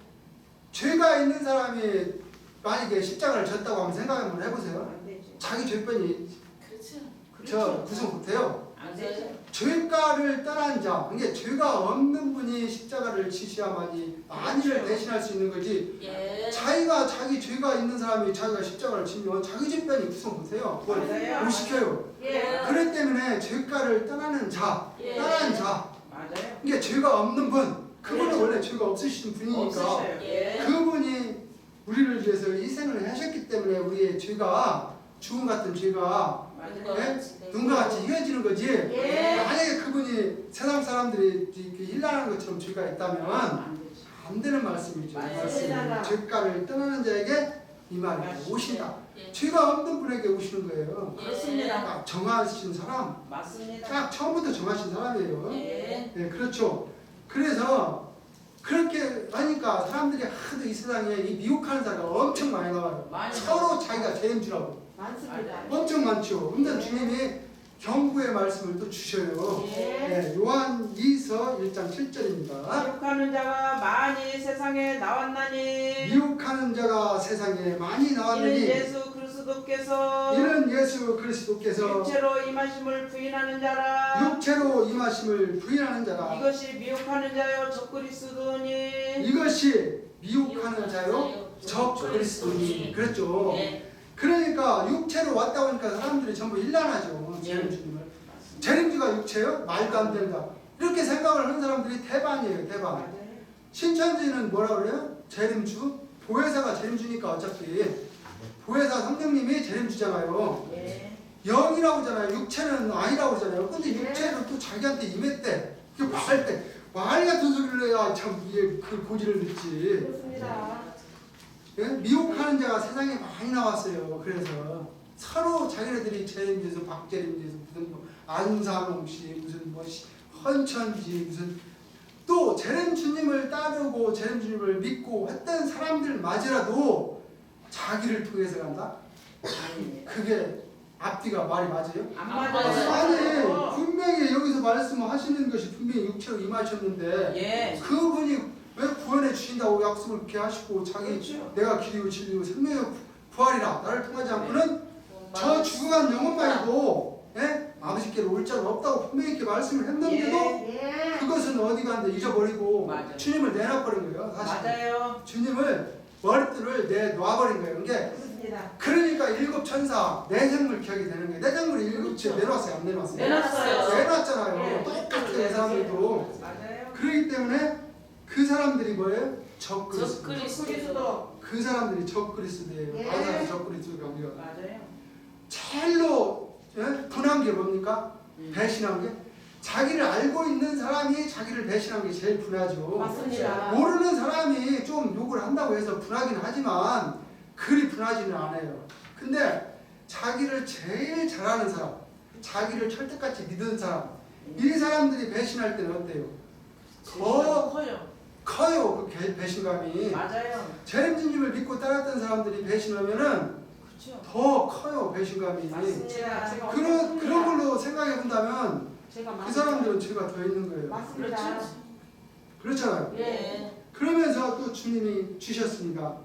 죄가 있는 사람이 만약에 십자가를 졌다고 한번 생각 한번 해보세요. 안 되지. 자기 죄변이 그렇죠. 저 구속 못해요. 안 되지. 죄가를 떠난 자, 이게 죄가 없는 분이 십자가를 지셔야만이 만일을 대신할 수 있는 거지. 예. 자기가 자기 죄가 있는 사람이 자기가 십자가를 지면 자기 죄변이 구속 못해요. 그걸 맞아요. 못 시켜요. 예. 그렇기 때문에 죄가를 떠나는 자, 예. 떠나는 자, 맞아요. 이게 죄가 없는 분, 그분은 원래 죄가 없으신 분이니까 없으셔요. 예. 그분이 우리를 위해서 희생을 하셨기 때문에 우리의 죄가 죽음 같은 죄가 맞아요. 눈과 같이 이어지는 거지. 예. 만약에 그분이 세상 사람들이 이렇게 힐난하는 것처럼 죄가 있다면 안 되지. 안 되는 말씀이죠. 이 맞습니다. 말씀은 죄가를 떠나는 자에게 이 말이 맞습니다. 오신다. 예. 죄가 없는 분에게 오시는 거예요. 그렇습니다. 딱 정하신 사람, 맞습니다. 딱 처음부터 정하신 사람이에요. 예. 네, 그렇죠. 그래서 그렇게 하니까 사람들이 하도 이 세상에 이 미혹하는 자가 엄청 많이 나와요. 많이 서로 자기가 죄인 줄 알고 많습니다. 엄청 많죠. 근데 주님이 경고의 말씀을 또 주셔요. 예. 네, 요한 2서 1장 7절입니다. 미혹하는 자가 많이 세상에 나왔나니 미혹하는 자가 세상에 많이 이는 나왔느니 예수 그리스도께서 이는 예수 그리스도께서 육체로 임하심을 부인하는 자라. 육체로 임하심을 부인하는 자라. 이것이 미혹하는 자요 적그리스도니. 이것이 미혹하는 자요 적그리스도니. 그랬죠. 예. 그러니까 육체로 왔다 보니까 사람들이 전부 일난하죠. 재림 주님을. 재림주가 육체요? 말도 안 된다. 이렇게 생각을 하는 사람들이 대반이에요. 대반. 맞아요. 신천지는 뭐라 그래요? 재림주? 보혜사가 재림주니까 어차피 보혜사 성령님이 재림주잖아요. 예. 영이라고 하잖아요. 육체는 아니라고 하잖아요. 근데 육체를 또 자기한테 임했대. 이게 말할 때 말 같은 소리를 해야 참 이게 그 고지를 듣지. 그렇습니다. 예? 미혹하는 자가 세상에 많이 나왔어요. 그래서 서로 자기네들이 재림주에서 박재림주에서 무슨 뭐 안상홍 씨 무슨 뭐 헌천지 무슨 또 재림주님을 따르고 재림주님을 믿고 했던 사람들마저라도 자기를 통해서 간다? 아닙니다. 그게 앞뒤가 말이 맞아요? 안 맞아요. 아니 분명히 여기서 말씀하시는 것이 분명히 육체로 임하셨는데 예. 그분이 왜 구원해 주신다고 약속을 그렇게 하시고 자기 그렇죠. 내가 길이고 진리고 생명의 부활이라 나를 통하지 않고는 저 죽어간 영혼만이도 예? 아버지께로 올 자가 없다고 분명히 이렇게 말씀을 했는데도 예. 그것은 어디 갔는데 잊어버리고 맞아요. 주님을 내놔버린 거예요. 사실 맞아요. 주님을 머릿들을 내놔버린 거예요. 이게 맞습니다. 그러니까 일곱 천사 내생물 기억이 되는 거예요. 내생물이 일곱 째 내려왔어요, 안 내려왔어요? 내놨어요. 내놨잖아요. 네. 똑같은 그 사람들도. 맞아요. 그렇기 때문에 그 사람들이 뭐예요? 적그리스도. 적그리스도. 그 사람들이 적그리스도예요. 예. 맞아요, 적그리스도가 우리가. 맞아요. 제일로 분한 게 뭡니까? 배신한 게. 자기를 알고 있는 사람이 자기를 배신한 게 제일 분하죠. 맞습니다. 모르는 사람이 좀 욕을 한다고 해서 분하긴 하지만 그리 분하지는 않아요. 근데 자기를 제일 잘하는 사람, 자기를 철떡같이 믿는 사람, 이 사람들이 배신할 때는 어때요? 더 커요. 커요, 그 배신감이. 맞아요. 재림주님을 믿고 따랐던 사람들이 배신하면은 그렇죠. 더 커요, 배신감이. 맞습니다. 제가 그런 걸로 생각해 본다면 제가 그 사람들은 죄가 더 있는 거예요. 맞습니다. 그렇죠. 그렇잖아요. 예. 그러면서 또 주님이 주셨습니다.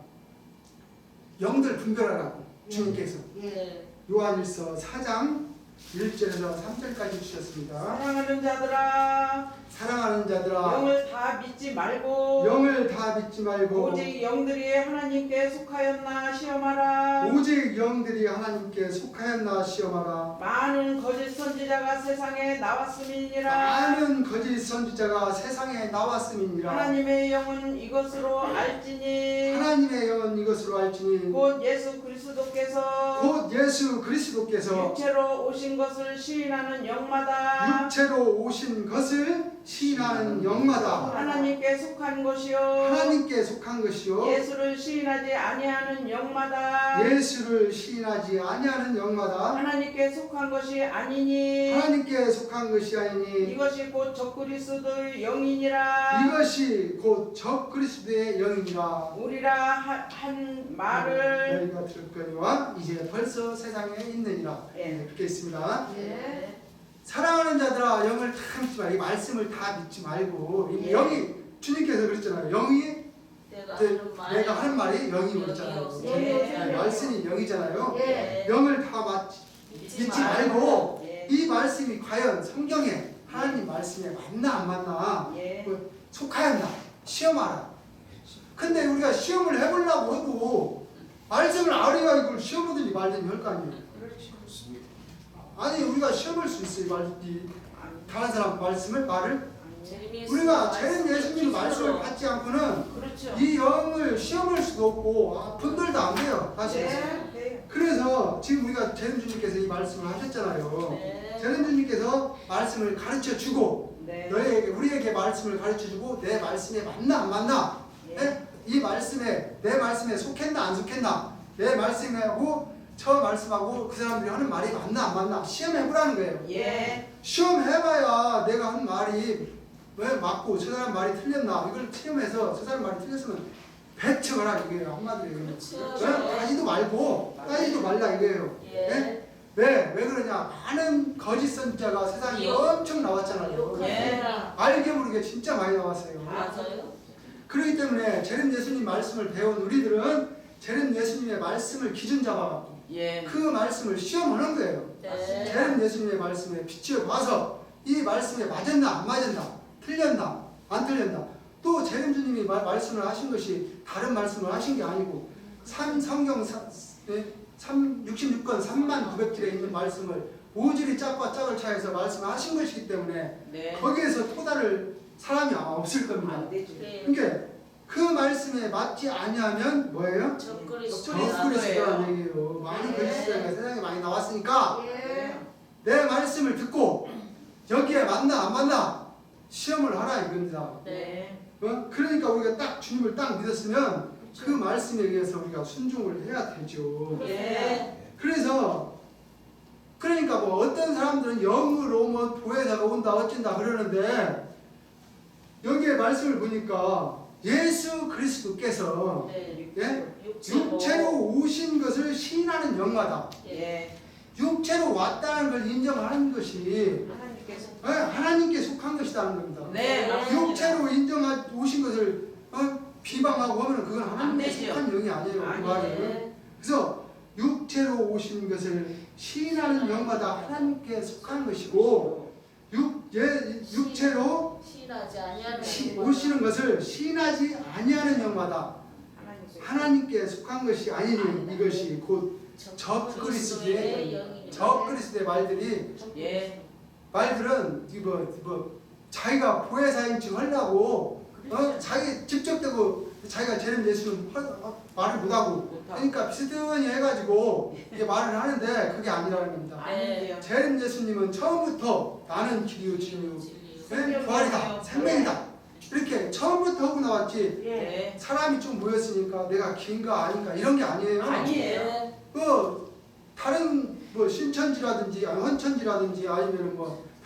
영들 분별하라고 주님께서 예. 요한일서 4장 1절에서 3절까지 주셨습니다. 사랑하는 자들아, 사랑하는 자들아, 영을 다 믿지 말고 영을 다 믿지 말고 오직 영들이 하나님께 속하였나 시험하라. 오직 영들이 하나님께 속하였나 시험하라. 많은 거짓 선지자가 세상에 나왔음이니라. 많은 거짓 선지자가 세상에 나왔음이니라. 하나님의 영은 이것으로 알지니 하나님의 영은 이것으로 알지니 곧 예수 그리스도께서 곧 예수 그리스도께서 육체로 오신 것을 시인하는 영마다 육체로 오신 것을 시인하는 영마다 하나님께 속한 것이요 하나님께 속한 것이요 예수를 시인하지 아니하는 영마다 예수를 시인하지 아니하는 영마다 하나님께 속한 것이 아니니 하나님께 속한 것이 아니니 이것이 곧 적그리스도의 영이니라. 이것이 곧 적그리스도의 영이니라. 우리라 한 말을 너희가 들었거니와 이제 벌써 세상에 있느니라. 예. 그렇게 있습니다. 예. 사랑하는 자들아, 영을 다 믿지 말고 이 말씀을 다 믿지 말고 이 예. 영이 주님께서 그랬잖아요. 영이 내가 하는 말이 영이 그랬잖아요. 예. 말씀이 영이잖아요. 예. 영을 다 믿지 말고 예. 이 말씀이 과연 성경에 하나님 말씀에 맞나 안 맞나 예. 속하였나 시험하라. 근데 우리가 시험을 해보려고 해도 말씀을 알아야 이걸 시험하든지 말든지 할 거 아니에요. 아니 우리가 시험할 수 있어요. 다른 사람 말을 우리가 재림 예수님 말씀을 받지 않고는 그렇죠. 이 영을 시험할 수도 없고 분별도 안 돼요. 사실. 네. 그래서 지금 우리가 재림 주님께서 이 말씀을 하셨잖아요. 네. 재림 주님께서 말씀을 가르쳐 주고 네. 너희에게 우리에게 말씀을 가르쳐 주고 내 말씀에 맞나 안 맞나? 예. 네? 이 말씀에 내 말씀에 속했나 안 속했나? 내 말씀하고 저 말씀하고 그 사람들이 하는 말이 맞나 안 맞나? 시험해 보라는 거예요. 예. 시험해봐야 내가 한 말이 왜 맞고 저 사람 말이 틀렸나? 이걸 시험해서 저 사람 말이 틀렸으면 배척하라 이거예요. 한마디로 얘기하면. 그렇죠. 따지도 말고 따지도 말라 이거예요. 예. 네? 왜 그러냐? 많은 거짓 선지자가 세상에 엄청 나왔잖아요. 예. 알게 모르게 진짜 많이 나왔어요. 맞아요. 그렇기 때문에 재림 예수님 말씀을 배운 우리들은 재림 예수님의 말씀을 기준 잡아갖고 예. 그 말씀을 시험하는 거예요. 네. 재림 예수님의 말씀에 비추어 봐서 이 말씀에 맞았나 안 맞았나, 틀렸나 안 틀렸나. 또 재림 주님이 말씀을 하신 것이 다른 말씀을 하신 게 아니고 성경 66권 3900절에 있는 말씀을 모조리 짝과 짝을 차해서 말씀하신 것이기 때문에 네. 거기에서 또 다를 사람이 아마 없을 겁니다. 안 되죠. 네. 그러니까 그 말씀에 맞지 아니하면 뭐예요? 적그리스도라는 얘기예요. 많은 그리스도가 세상에 많이 나왔으니까 예. 내 말씀을 듣고 여기에 맞나 안 맞나 시험을 하라 이겁니다. 네. 그러니까 우리가 딱 주님을 딱 믿었으면 그 말씀에 의해서 우리가 순종을 해야 되죠. 네. 그래서 그러니까 뭐 어떤 사람들은 영으로 뭐 보혜사가 온다 어쩐다 그러는데 여기에 말씀을 보니까 예수 그리스도께서 네. 예? 육체로 오신 것을 시인하는 영마다 예. 육체로 왔다는 걸 인정하는 것이 하나님께서 하나님께 속한 것이라는 겁니다. 네, 맞습니다. 육체로 인정하 오신 것을 비방하고 하면 그건 하나님께 안 되죠. 속한 영이 아니에요. 그 아니에요. 말은. 그래서 육체로 오신 것을 시인하는 영마다 하나님께 속한 것이고 육체로 신하지 아니하는 오시는 것을 시인하지 아니하는 영마다 하나님께서 하나님께 속한 것이 아니니 이것이 곧 적그리스도의 적그리스도의 말들이 예. 말들은 자기가 보혜사인지 하려고 자기 직접되고 자기가 재림 예수는 말을 못하고 그러니까 비스듬히 해가지고 이게 말을 하는데 그게 아니라는 겁니다. 아니에요. 재림 예수님은 처음부터 나는 길이요 진리요 부활이다 생명이다 이렇게 처음부터 하고 나왔지 예. 사람이 좀 모였으니까 내가 긴가 아닌가 이런 게 아니에요. 아니에요. 다른 신천지라든지 헌천지라든지 아니면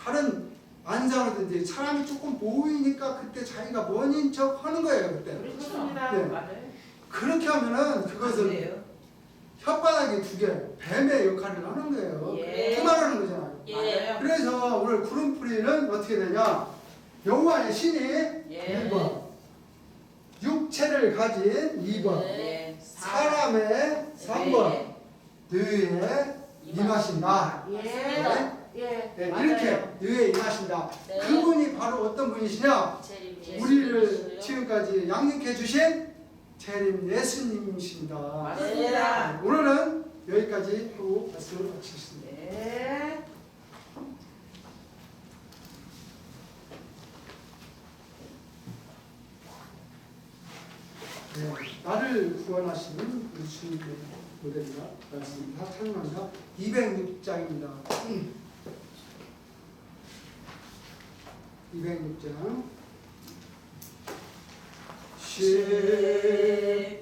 다른 안상이든지 사람이 조금 모이니까 그때 자기가 먼인 척 하는 거예요 그때. 그렇습니다. 네. 맞아요. 그렇게 하면은 그것은 그래요. 혓바닥이 두 개, 뱀의 역할을 하는 거예요. 예. 그 말하는 거잖아요. 맞아요. 그래서 오늘 구름풀이는 어떻게 되냐? 여호와의 신이 예. 1번, 육체를 가진 2번, 예. 사람의 3번, 너희에 임하신다. 예. 예. 네, 맞아요. 이렇게 너희에 임하신다. 네. 그분이 바로 어떤 분이시냐? 우리를 지금까지 양육해 주신 재림 예수님이십니다. 맞습니다. 오늘은 여기까지 하고 말씀을 마치겠습니다. 예. 네, 나를 구원하시는 우리 주님의 노래입니다. 말씀입니다. 찬양합니다. 206장입니다. 206장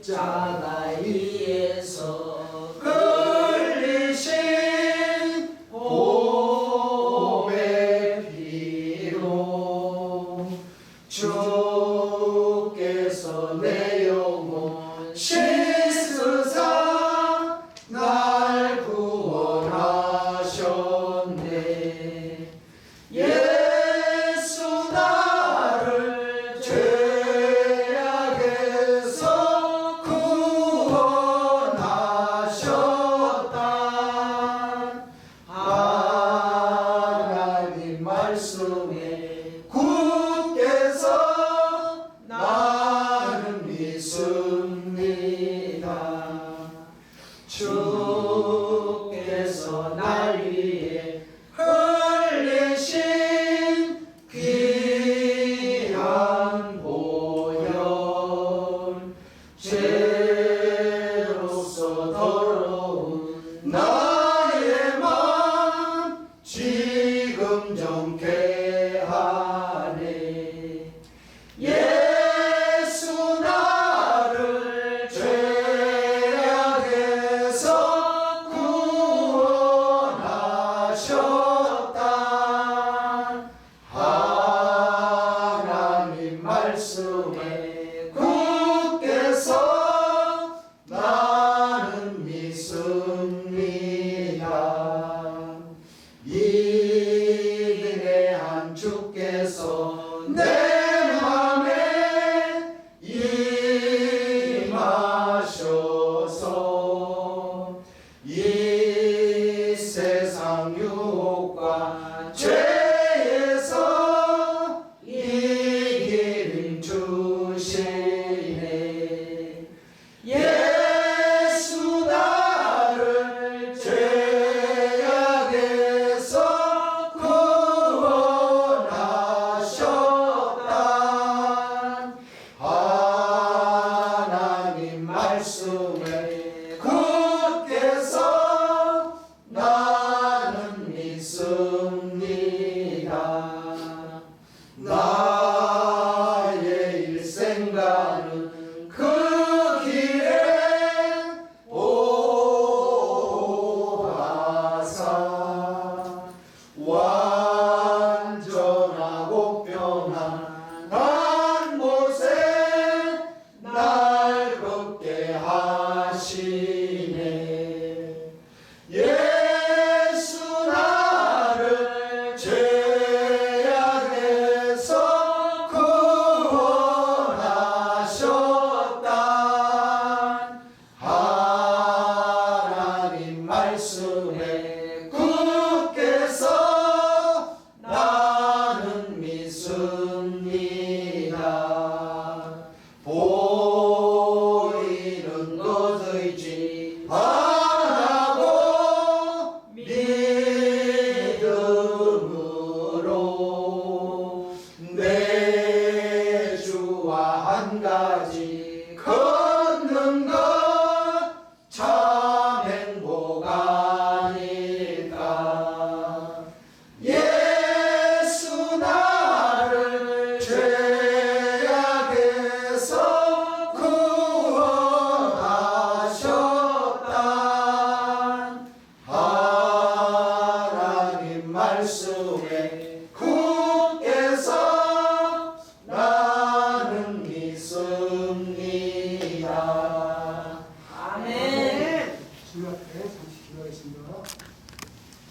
십자가 위에서 흘리신 몸의 피로 주께서 내 영혼 씻으사 날 구원하셨네. 예수 나를 죄악에서 구원하셨다. 하나님 말씀에 굳게서 나는 믿습니다. 주께서 날 위해 흘리신 귀한 보혈 죄로서 더러운 나의 맘 지금 정케 하네. 예수 나를 죄악에서 구원하셨다. 하나님 말씀에 굳게서 나는 믿습니다. 이들의 주께서 내 맘에 임하셔서 이 세상 유혹과 죄에서 이기림 주시네. 예수 나를 죄악에서 구원하셨다. 하나님 말씀에 굳게서 나는 믿습니다. 나의 일생가는 그 길에 오하사 완전하고 평안한 곳에 날 걷게 하시네. 예수 나를 죄악에서 구원하셨다. 하나님 말씀에 굳게서 나는 믿습니다. 보이는 주시기 바라겠습니다.